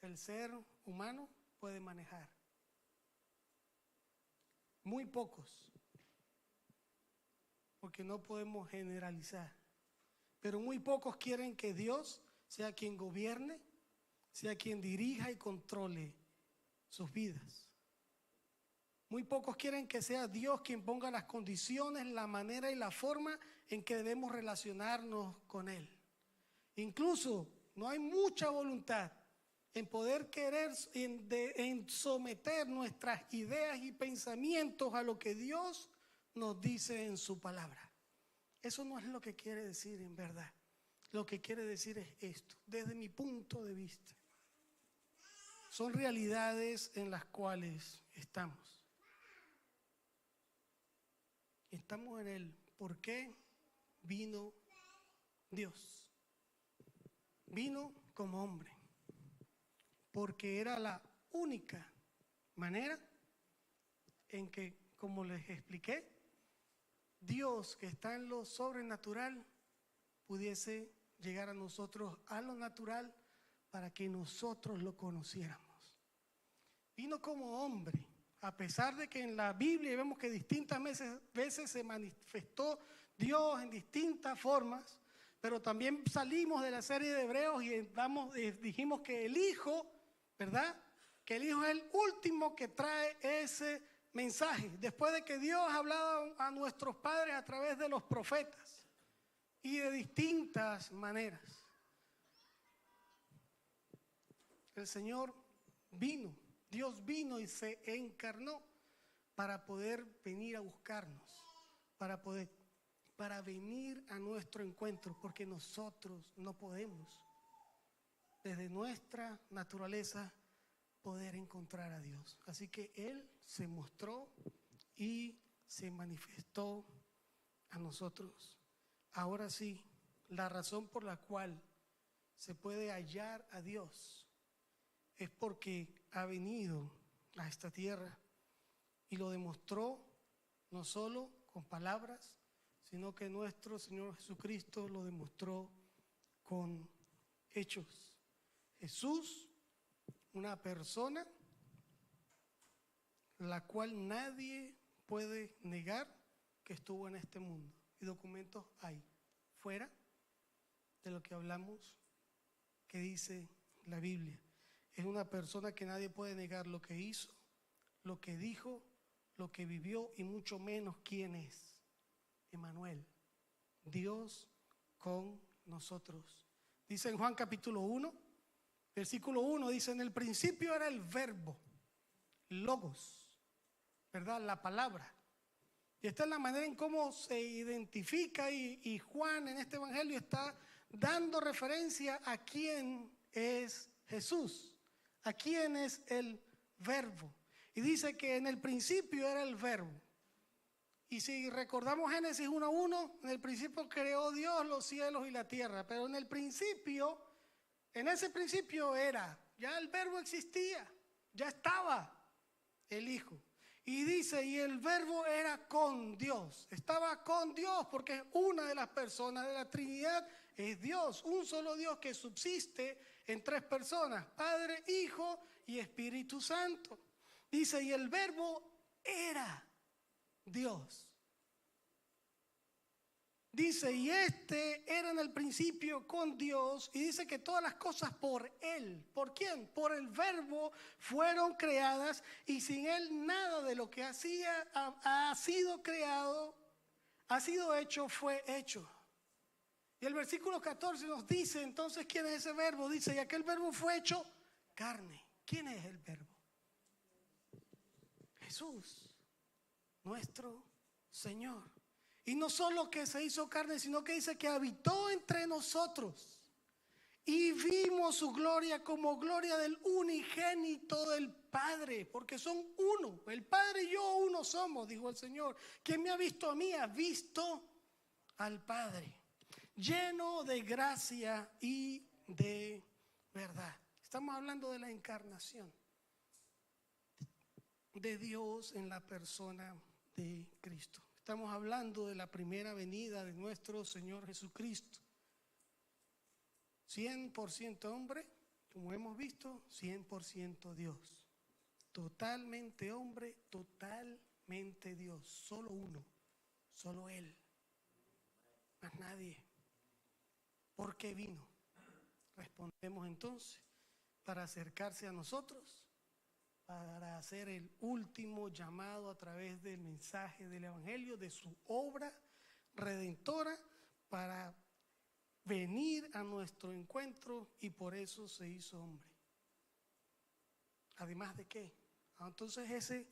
el ser humano puede manejar. Muy pocos, porque no podemos generalizar, pero muy pocos quieren que Dios sea quien gobierne, sea quien dirija y controle sus vidas. Muy pocos quieren que sea Dios quien ponga las condiciones, la manera y la forma en que debemos relacionarnos con Él. Incluso no hay mucha voluntad en poder querer, en someter nuestras ideas y pensamientos a lo que Dios nos dice en su palabra. Eso no es lo que quiere decir en verdad. Lo que quiere decir es esto, desde mi punto de vista. Son realidades en las cuales estamos. Estamos en el por qué vino Dios. Vino como hombre, porque era la única manera en que, como les expliqué, Dios que está en lo sobrenatural pudiese llegar a nosotros a lo natural para que nosotros lo conociéramos. Vino como hombre, a pesar de que en la Biblia vemos que distintas veces se manifestó Dios en distintas formas, pero también salimos de la serie de Hebreos y dijimos que el Hijo, ¿verdad? Que el Hijo es el último que trae ese mensaje, después de que Dios ha hablado a nuestros padres a través de los profetas y de distintas maneras. El Señor vino, Dios vino y se encarnó para poder venir a buscarnos, para venir a nuestro encuentro, porque nosotros no podemos, desde nuestra naturaleza, poder encontrar a Dios. Así que Él se mostró y se manifestó a nosotros. Ahora sí, la razón por la cual se puede hallar a Dios es porque ha venido a esta tierra y lo demostró no solo con palabras, sino que nuestro Señor Jesucristo lo demostró con hechos. Jesús, una persona la cual nadie puede negar que estuvo en este mundo. Y documentos hay, fuera de lo que hablamos, que dice la Biblia. Es una persona que nadie puede negar lo que hizo, lo que dijo, lo que vivió y mucho menos quién es. Emmanuel, Dios con nosotros. Dice en Juan capítulo 1, versículo 1, dice: en el principio era el verbo, logos, ¿verdad? La palabra. Y esta es la manera en cómo se identifica y Juan en este evangelio está dando referencia a quién es Jesús, a quién es el verbo. Y dice que en el principio era el verbo. Y si recordamos Génesis 1:1, en el principio creó Dios los cielos y la tierra, pero en el principio, en ese principio era, ya el verbo existía, ya estaba el Hijo. Y dice, y el verbo era con Dios, estaba con Dios, porque una de las personas de la Trinidad es Dios, un solo Dios que subsiste en tres personas, Padre, Hijo y Espíritu Santo. Dice, y el verbo era Dios. Dice, y este era en el principio con Dios, y dice que todas las cosas por Él. ¿Por quién? Por el verbo fueron creadas, y sin Él nada de lo que ha sido creado, ha sido hecho, fue hecho. Y el versículo 14 nos dice entonces quién es ese verbo. Dice, y aquel verbo fue hecho carne. ¿Quién es el verbo? Jesús, nuestro Señor. Y no solo que se hizo carne, sino que dice que habitó entre nosotros. Y vimos su gloria como gloria del unigénito del Padre, porque son uno. El Padre y yo uno somos, dijo el Señor. Quien me ha visto a mí, ha visto al Padre. Lleno de gracia y de verdad. Estamos hablando de la encarnación de Dios en la persona de Cristo. Estamos hablando de la primera venida de nuestro Señor Jesucristo. 100% hombre como hemos visto, 100% Dios. Totalmente hombre, totalmente Dios. Solo uno, solo Él. Más nadie. ¿Por qué vino? Respondemos entonces, para acercarse a nosotros, para hacer el último llamado a través del mensaje del Evangelio, de su obra redentora, para venir a nuestro encuentro, y por eso se hizo hombre. Además de qué. Entonces ese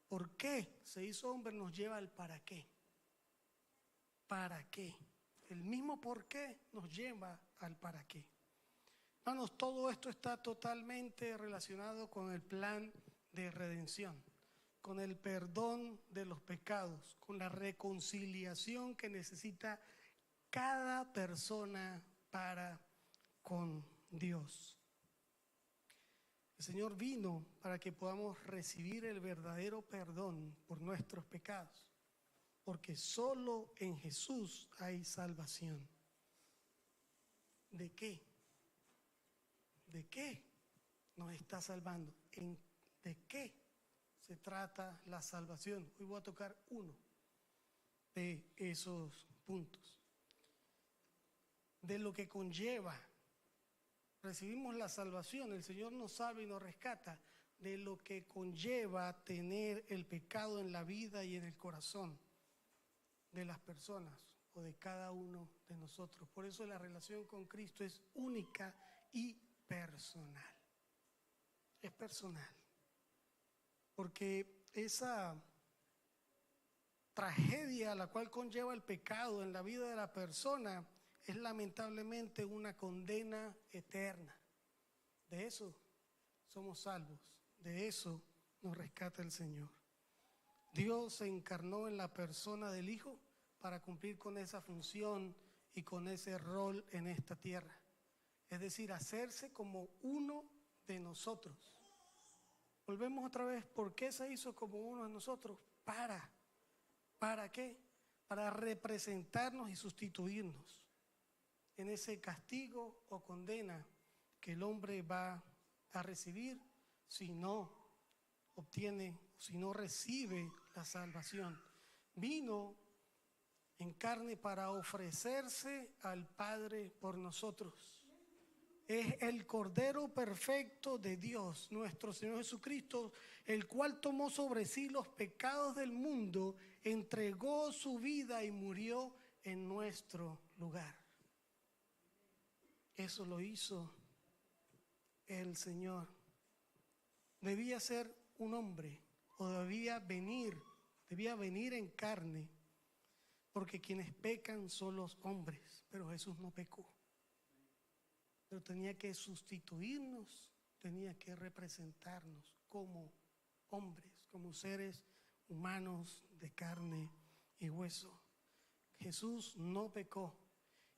por qué se hizo hombre nos lleva al para qué. ¿Para qué? El mismo por qué nos lleva al para qué. Hermanos, todo esto está totalmente relacionado con el plan de redención, con el perdón de los pecados, con la reconciliación que necesita cada persona para con Dios. El Señor vino para que podamos recibir el verdadero perdón por nuestros pecados, porque solo en Jesús hay salvación. ¿De qué? ¿De qué nos está salvando? ¿De qué se trata la salvación? Hoy voy a tocar uno de esos puntos. De lo que conlleva. Recibimos la salvación, el Señor nos salva y nos rescata de lo que conlleva tener el pecado en la vida y en el corazón de las personas o de cada uno de nosotros. Por eso la relación con Cristo es única y personal. Es personal. Porque esa tragedia a la cual conlleva el pecado en la vida de la persona es lamentablemente una condena eterna. De eso somos salvos, de eso nos rescata el Señor. Dios se encarnó en la persona del Hijo para cumplir con esa función y con ese rol en esta tierra. Es decir, hacerse como uno de nosotros. Volvemos otra vez, ¿por qué se hizo como uno de nosotros? ¿Para qué? Para representarnos y sustituirnos en ese castigo o condena que el hombre va a recibir si no obtiene, si no recibe la salvación. Vino en carne para ofrecerse al Padre por nosotros. Es el Cordero perfecto de Dios, nuestro Señor Jesucristo, el cual tomó sobre sí los pecados del mundo, entregó su vida y murió en nuestro lugar. Eso lo hizo el Señor. Debía ser un hombre o debía venir en carne, porque quienes pecan son los hombres, pero Jesús no pecó. Pero tenía que sustituirnos, tenía que representarnos como hombres, como seres humanos de carne y hueso. Jesús no pecó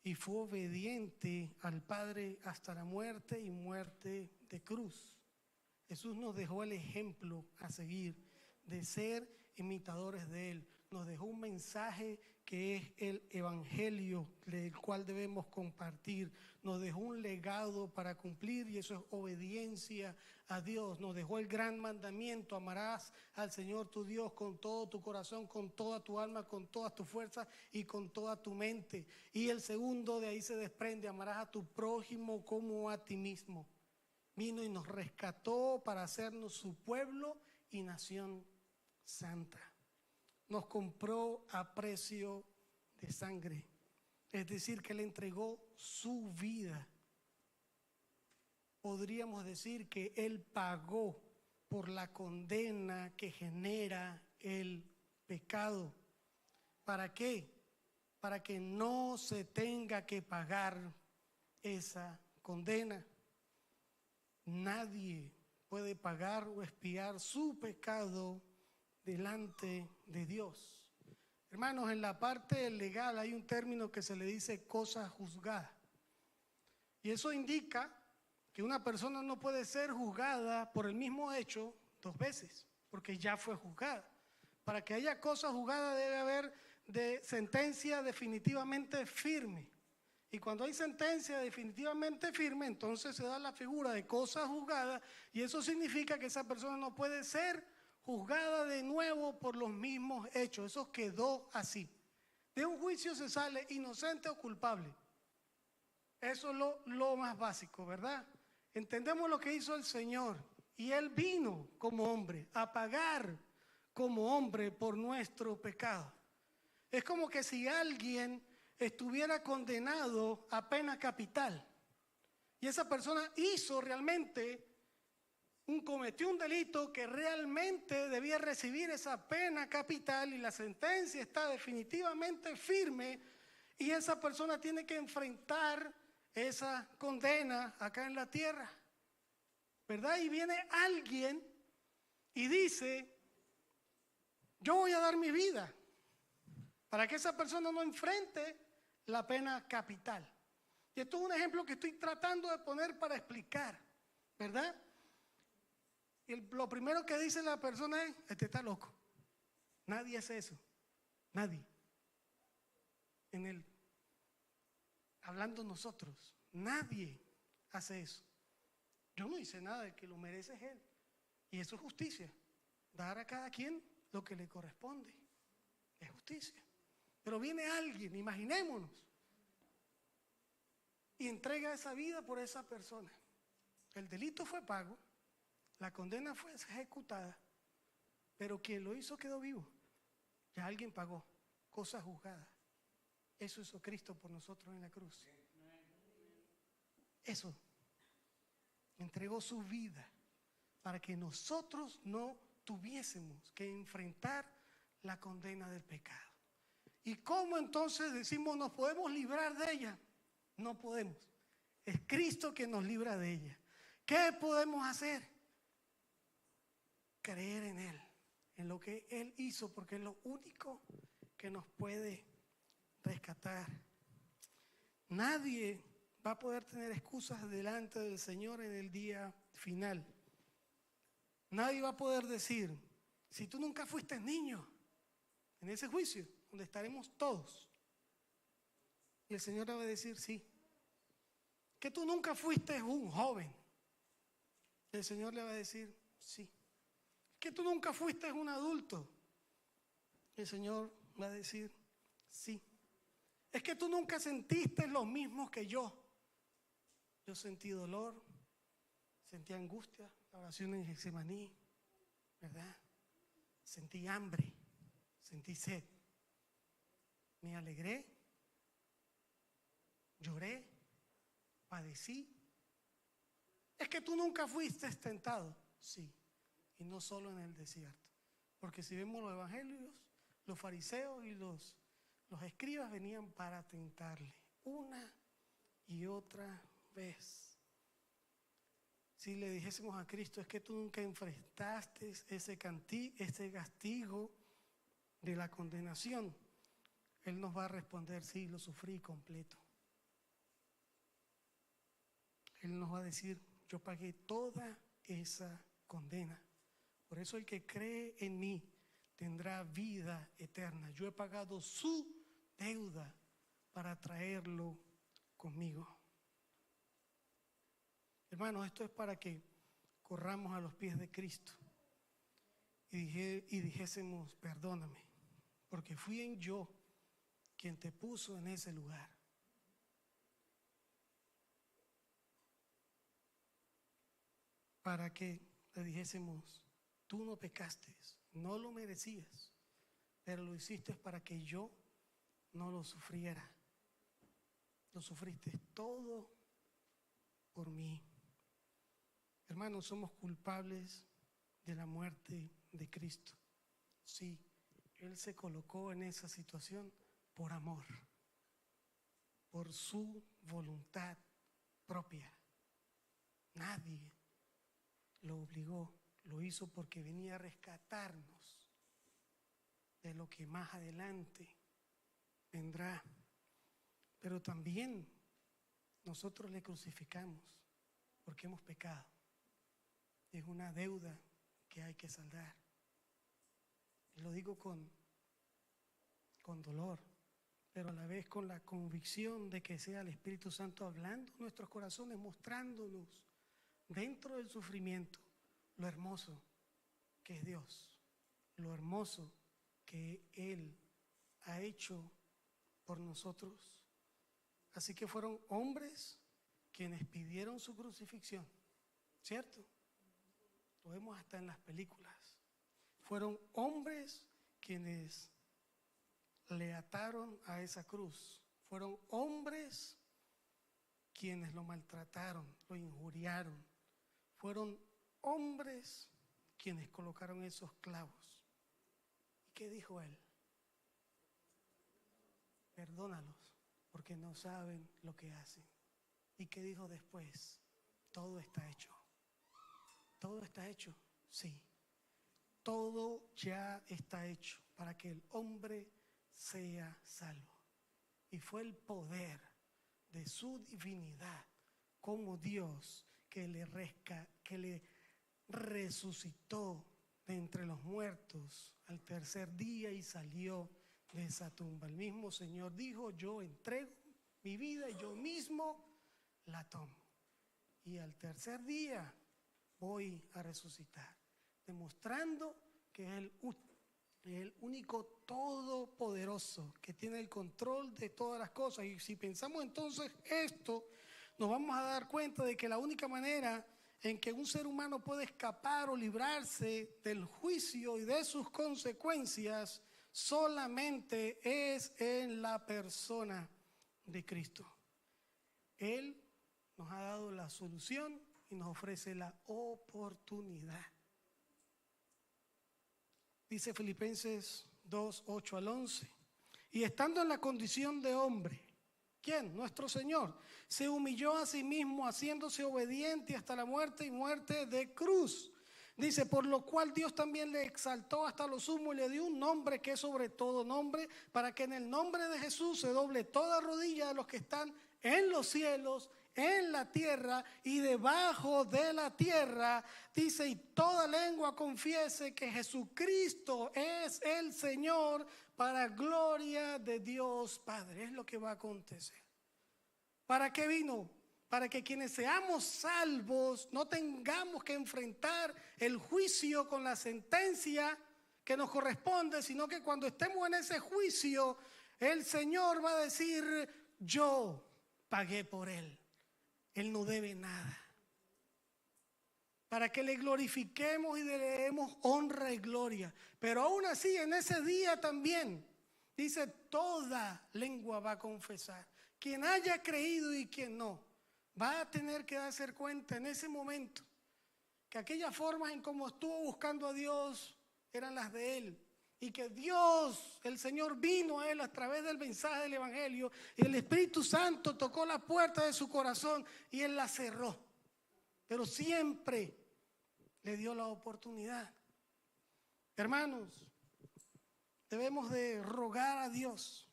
y fue obediente al Padre hasta la muerte y muerte de cruz. Jesús nos dejó el ejemplo a seguir de ser imitadores de Él. Nos dejó un mensaje que es el Evangelio, del cual debemos compartir. Nos dejó un legado para cumplir y eso es obediencia a Dios. Nos dejó el gran mandamiento: amarás al Señor tu Dios con todo tu corazón, con toda tu alma, con todas tus fuerzas y con toda tu mente. Y el segundo, de ahí se desprende: amarás a tu prójimo como a ti mismo. Vino y nos rescató para hacernos su pueblo y nación santa. Nos compró a precio de sangre, es decir, que Él entregó su vida. Podríamos decir que Él pagó por la condena que genera el pecado. ¿Para qué? Para que no se tenga que pagar esa condena. Nadie puede pagar o expiar su pecado delante de Dios. Hermanos, en la parte legal hay un término que se le dice cosa juzgada. Y eso indica que una persona no puede ser juzgada por el mismo hecho dos veces, porque ya fue juzgada. Para que haya cosa juzgada debe haber de sentencia definitivamente firme. Y cuando hay sentencia definitivamente firme, entonces se da la figura de cosa juzgada, y eso significa que esa persona no puede ser juzgada de nuevo por los mismos hechos. Eso quedó así. De un juicio se sale inocente o culpable. Eso es lo más básico, ¿verdad? Entendemos lo que hizo el Señor, y Él vino como hombre a pagar como hombre por nuestro pecado. Es como que si alguien estuviera condenado a pena capital y esa persona cometió un delito que realmente debía recibir esa pena capital, y la sentencia está definitivamente firme, y esa persona tiene que enfrentar esa condena acá en la tierra, ¿verdad? Y viene alguien y dice: yo voy a dar mi vida para que esa persona no enfrente la pena capital. Y esto es un ejemplo que estoy tratando de poner para explicar, ¿verdad? Y lo primero que dice la persona es: este está loco. Nadie hace eso. Nadie. Hablando nosotros, nadie hace eso. Yo no hice nada, el que lo merece es él. Y eso es justicia. Dar a cada quien lo que le corresponde. Es justicia. Pero viene alguien, imaginémonos, y entrega esa vida por esa persona. El delito fue pago, la condena fue ejecutada, pero quien lo hizo quedó vivo. Ya alguien pagó, cosa juzgada. Eso hizo Cristo por nosotros en la cruz. Eso. Entregó su vida para que nosotros no tuviésemos que enfrentar la condena del pecado. ¿Y cómo entonces decimos nos podemos librar de ella? No podemos. Es Cristo quien nos libra de ella. ¿Qué podemos hacer? Creer en Él, en lo que Él hizo, porque es lo único que nos puede rescatar. Nadie va a poder tener excusas delante del Señor en el día final. Nadie va a poder decir: si tú nunca fuiste niño, en ese juicio donde estaremos todos, y el Señor le va a decir: sí. Que tú nunca fuiste un joven, el Señor le va a decir: sí. Que tú nunca fuiste un adulto, el Señor va a decir: sí. Es que tú nunca sentiste lo mismo que yo. Yo sentí dolor, sentí angustia, la oración en Getsemaní, ¿verdad? Sentí hambre, sentí sed. Me alegré, lloré, padecí. Es que tú nunca fuiste tentado. Sí, y no solo en el desierto. Porque si vemos los evangelios, los fariseos y los escribas venían para tentarle una y otra vez. Si le dijésemos a Cristo: es que tú nunca enfrentaste ese castigo de la condenación, Él nos va a responder: sí, lo sufrí completo. Él nos va a decir: yo pagué toda esa condena. Por eso el que cree en mí tendrá vida eterna. Yo he pagado su deuda para traerlo conmigo. Hermanos, esto es para que corramos a los pies de Cristo y dijésemos: perdóname, porque fui en yo quien te puso en ese lugar. Para que le dijésemos: tú no pecaste, no lo merecías, pero lo hiciste para que yo no lo sufriera. Lo sufriste todo por mí. Hermanos, somos culpables de la muerte de Cristo. Sí, Él se colocó en esa situación por amor, por su voluntad propia. Nadie lo obligó, lo hizo porque venía a rescatarnos de lo que más adelante vendrá. Pero también nosotros le crucificamos porque hemos pecado. Es una deuda que hay que saldar. Y lo digo con dolor, pero a la vez con la convicción de que sea el Espíritu Santo hablando en nuestros corazones, mostrándonos dentro del sufrimiento lo hermoso que es Dios, lo hermoso que Él ha hecho por nosotros. Así que fueron hombres quienes pidieron su crucifixión, ¿cierto? Lo vemos hasta en las películas. Fueron hombres quienes le ataron a esa cruz. Fueron hombres quienes lo maltrataron, lo injuriaron. Fueron hombres quienes colocaron esos clavos. ¿Y qué dijo él? Perdónalos, porque no saben lo que hacen. ¿Y qué dijo después? Todo está hecho. ¿Todo está hecho? Sí. Todo ya está hecho para que el hombre sea salvo. Y fue el poder de su divinidad como Dios que le resucitó de entre los muertos al tercer día y salió de esa tumba. El mismo Señor dijo: yo entrego mi vida y yo mismo la tomo. Y al tercer día voy a resucitar, demostrando que es el único todopoderoso que tiene el control de todas las cosas. Y si pensamos entonces esto, nos vamos a dar cuenta de que la única manera en que un ser humano puede escapar o librarse del juicio y de sus consecuencias solamente es en la persona de Cristo. Él nos ha dado la solución y nos ofrece la oportunidad. Dice Filipenses 2, 8 al 11. Y estando en la condición de hombre, ¿quién? Nuestro Señor. Se humilló a sí mismo, haciéndose obediente hasta la muerte y muerte de cruz. Dice, por lo cual Dios también le exaltó hasta lo sumo y le dio un nombre que es sobre todo nombre, para que en el nombre de Jesús se doble toda rodilla de los que están en los cielos, en la tierra y debajo de la tierra. Dice, y toda lengua confiese que Jesucristo es el Señor, para gloria de Dios Padre. Es lo que va a acontecer. ¿Para qué vino? Para que quienes seamos salvos no tengamos que enfrentar el juicio con la sentencia que nos corresponde, sino que cuando estemos en ese juicio, el Señor va a decir: yo pagué por él. Él no debe nada. Para que le glorifiquemos y le demos honra y gloria. Pero aún así, en ese día también, dice, toda lengua va a confesar. Quien haya creído y quien no, va a tener que darse cuenta en ese momento que aquellas formas en cómo estuvo buscando a Dios eran las de él. Y que Dios, el Señor, vino a él a través del mensaje del Evangelio, y el Espíritu Santo tocó la puerta de su corazón y él la cerró. Pero siempre le dio la oportunidad. Hermanos, debemos de rogar a Dios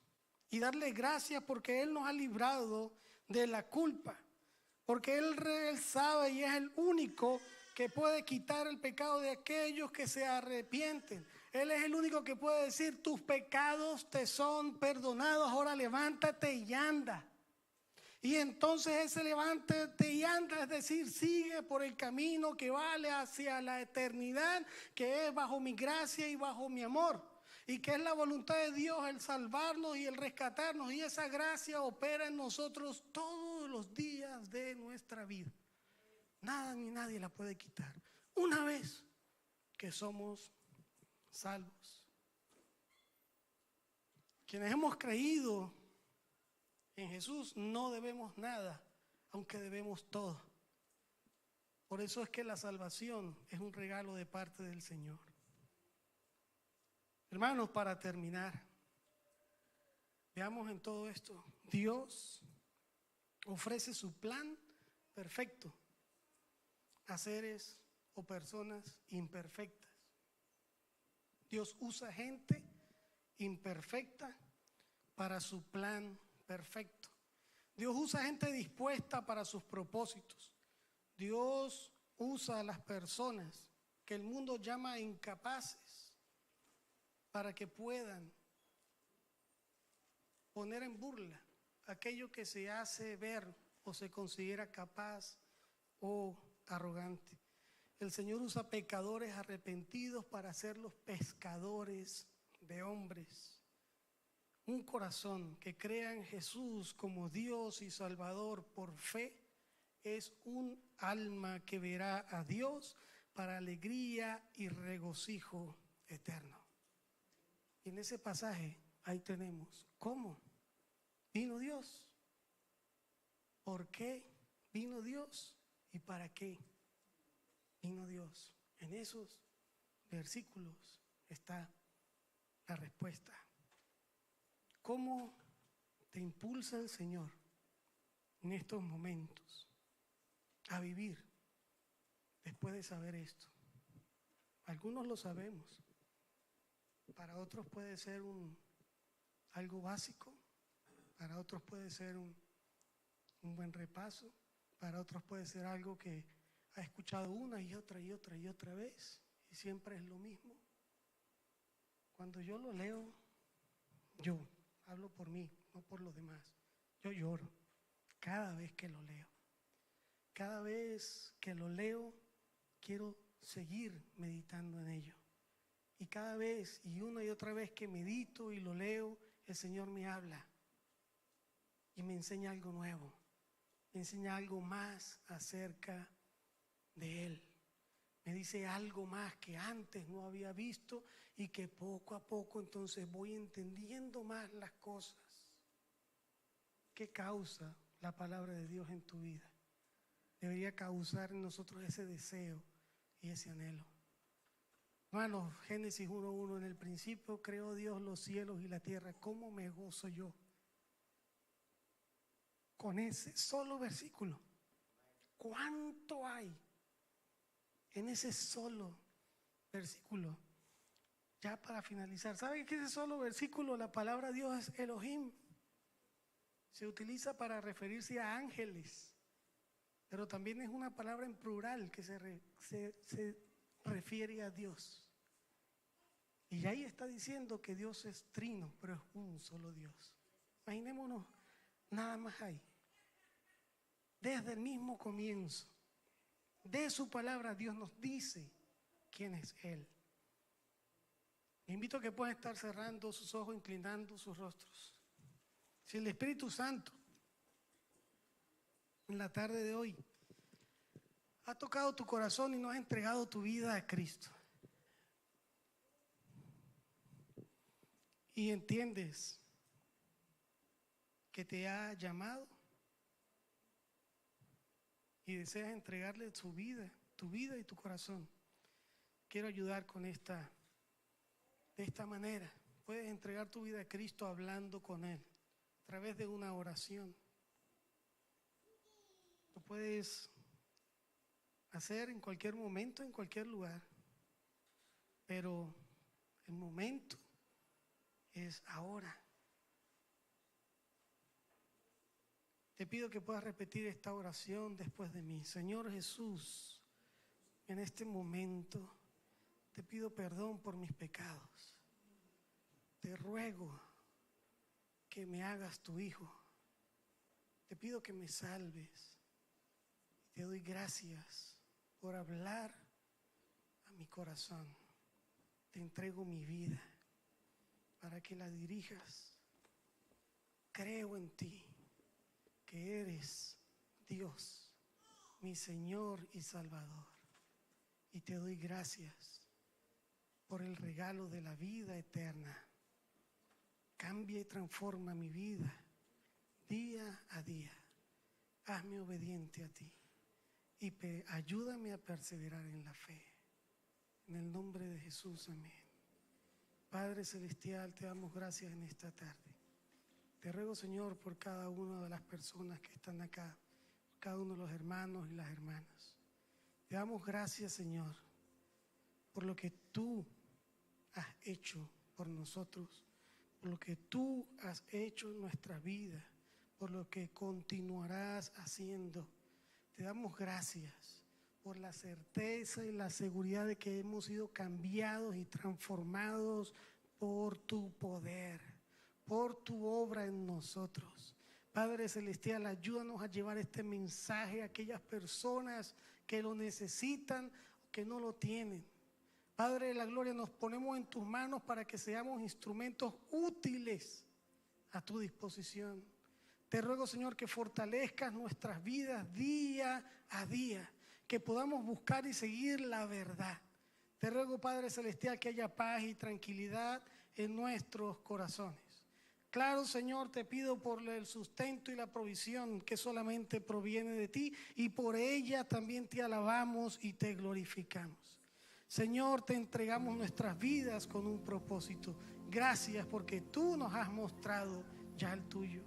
y darle gracias porque Él nos ha librado de la culpa. Porque Él sabe y es el único que puede quitar el pecado de aquellos que se arrepienten. Él es el único que puede decir: tus pecados te son perdonados, ahora levántate y anda. Y entonces ese levántate y anda, es decir, sigue por el camino que vale hacia la eternidad, que es bajo mi gracia y bajo mi amor. Y que es la voluntad de Dios el salvarnos y el rescatarnos. Y esa gracia opera en nosotros todos los días de nuestra vida. Nada ni nadie la puede quitar. Una vez que somos salvos. Quienes hemos creído en Jesús no debemos nada, aunque debemos todo. Por eso es que la salvación es un regalo de parte del Señor. Hermanos, para terminar, veamos en todo esto, Dios ofrece su plan perfecto a seres o personas imperfectas. Dios usa gente imperfecta para su plan perfecto. Dios usa gente dispuesta para sus propósitos. Dios usa a las personas que el mundo llama incapaces para que puedan poner en burla aquello que se hace ver o se considera capaz o arrogante. El Señor usa pecadores arrepentidos para hacerlos pescadores de hombres. Un corazón que crea en Jesús como Dios y Salvador por fe es un alma que verá a Dios para alegría y regocijo eterno. Y en ese pasaje ahí tenemos cómo vino Dios, por qué vino Dios y para qué vino Dios. En esos versículos está la respuesta. ¿Cómo te impulsa el Señor en estos momentos a vivir después de saber esto? Algunos lo sabemos, para otros puede ser algo básico, para otros puede ser un buen repaso, para otros puede ser algo que ha escuchado una y otra y otra y otra vez y siempre es lo mismo. Cuando yo lo leo, yo hablo por mí, no por los demás. Yo lloro cada vez que lo leo. Cada vez que lo leo, quiero seguir meditando en ello. Y cada vez y una y otra vez que medito y lo leo, el Señor me habla y me enseña algo nuevo. Me enseña algo más acerca de Él. Me dice algo más que antes no había visto y que poco a poco entonces voy entendiendo más las cosas. ¿Qué causa la palabra de Dios en tu vida? Debería causar en nosotros ese deseo y ese anhelo. Hermanos, Génesis 1:1, en el principio creó Dios los cielos y la tierra. ¿Cómo me gozo yo con ese solo versículo? ¿Cuánto hay en ese solo versículo? Ya para finalizar, ¿saben que ese solo versículo, la palabra Dios es Elohim? Se utiliza para referirse a ángeles, pero también es una palabra en plural que se refiere a Dios. Y ahí está diciendo que Dios es trino, pero es un solo Dios. Imaginémonos, nada más hay. Desde el mismo comienzo de su palabra, Dios nos dice quién es Él. Les invito a que puedan estar cerrando sus ojos, inclinando sus rostros. Si el Espíritu Santo en la tarde de hoy ha tocado tu corazón y no has entregado tu vida a Cristo, y entiendes que te ha llamado y deseas entregarle tu vida y tu corazón, quiero ayudar con de esta manera. Puedes entregar tu vida a Cristo hablando con Él a través de una oración. Lo puedes hacer en cualquier momento, en cualquier lugar, pero el momento es ahora. Te pido que puedas repetir esta oración después de mí. Señor Jesús, en este momento te pido perdón por mis pecados. Te ruego que me hagas tu hijo. Te pido que me salves. Te doy gracias por hablar a mi corazón. Te entrego mi vida para que la dirijas. Creo en ti, que eres Dios, mi Señor y Salvador. Y te doy gracias por el regalo de la vida eterna. Cambia y transforma mi vida día a día. Hazme obediente a ti y ayúdame a perseverar en la fe. En el nombre de Jesús, amén. Padre Celestial, te damos gracias en esta tarde. Te ruego, Señor, por cada una de las personas que están acá, por cada uno de los hermanos y las hermanas. Te damos gracias, Señor, por lo que tú has hecho por nosotros, por lo que tú has hecho en nuestra vida, por lo que continuarás haciendo. Te damos gracias por la certeza y la seguridad de que hemos sido cambiados y transformados por tu poder, por tu obra en nosotros. Padre Celestial, ayúdanos a llevar este mensaje a aquellas personas que lo necesitan, que no lo tienen. Padre de la gloria, nos ponemos en tus manos para que seamos instrumentos útiles a tu disposición. Te ruego, Señor, que fortalezcas nuestras vidas día a día, que podamos buscar y seguir la verdad. Te ruego, Padre Celestial, que haya paz y tranquilidad en nuestros corazones. Claro, Señor, te pido por el sustento y la provisión que solamente proviene de ti, y por ella también te alabamos y te glorificamos. Señor, te entregamos nuestras vidas con un propósito. Gracias porque tú nos has mostrado ya el tuyo.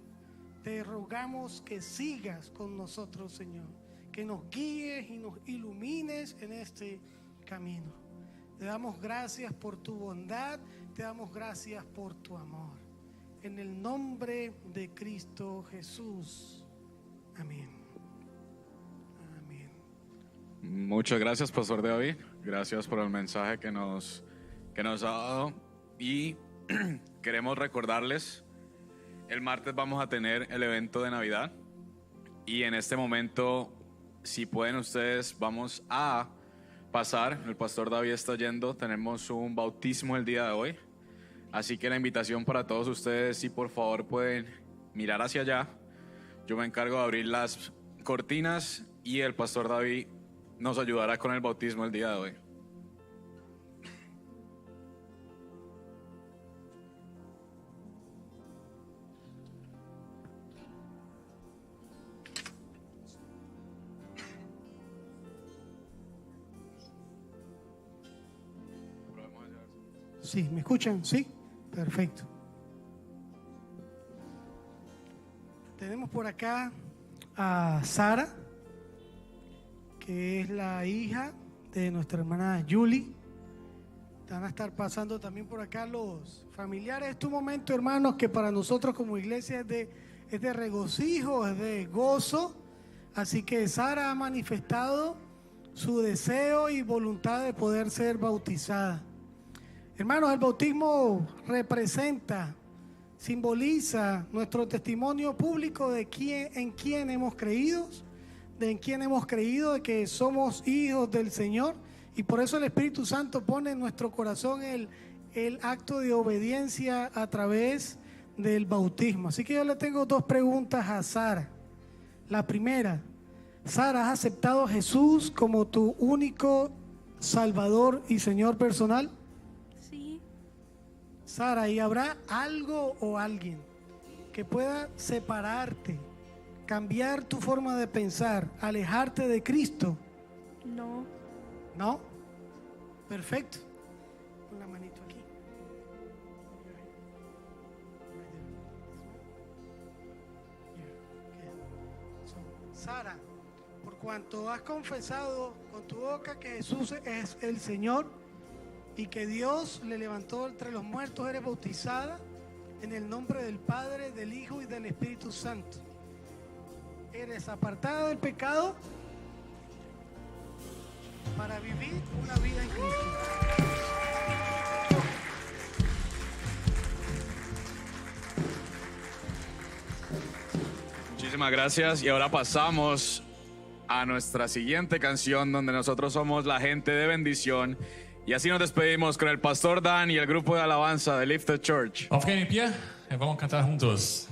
Te rogamos que sigas con nosotros, Señor, que nos guíes y nos ilumines en este camino. Te damos gracias por tu bondad, te damos gracias por tu amor. En el nombre de Cristo Jesús. Amén. Amén. Muchas gracias, Pastor David. Gracias por el mensaje que nos ha dado. Y queremos recordarles, el martes vamos a tener el evento de Navidad. Y en este momento, si pueden ustedes, vamos a pasar. El Pastor David está yendo. Tenemos un bautismo el día de hoy. Así que la invitación para todos ustedes, si por favor pueden mirar hacia allá. Yo me encargo de abrir las cortinas y el Pastor David nos ayudará con el bautismo el día de hoy. Sí, ¿me escuchan? Sí, perfecto. Tenemos por acá a Sara, que es la hija de nuestra hermana Julie. Van a estar pasando también por acá los familiares. Este es un momento, hermanos, que para nosotros como iglesia es de regocijo, es de gozo. Así que Sara ha manifestado su deseo y voluntad de poder ser bautizada. Hermanos, el bautismo representa, simboliza nuestro testimonio público de en quién hemos creído, de que somos hijos del Señor, y por eso el Espíritu Santo pone en nuestro corazón el acto de obediencia a través del bautismo. Así que yo le tengo dos preguntas a Sara. La primera: Sara, ¿has aceptado a Jesús como tu único Salvador y Señor personal? Sí. Sara, ¿y habrá algo o alguien que pueda separarte, cambiar tu forma de pensar, alejarte de Cristo? No. ¿No? Perfecto. Pon la manito aquí. Sara, por cuanto has confesado con tu boca que Jesús es el Señor y que Dios le levantó entre los muertos, eres bautizada en el nombre del Padre, del Hijo y del Espíritu Santo. Eres apartada del pecado para vivir una vida en Cristo. Muchísimas gracias. Y ahora pasamos a nuestra siguiente canción, donde nosotros somos la gente de bendición. Y así nos despedimos con el Pastor Dan y el grupo de alabanza de Lifted Church. Vamos a ficar em pé e vamos cantar juntos.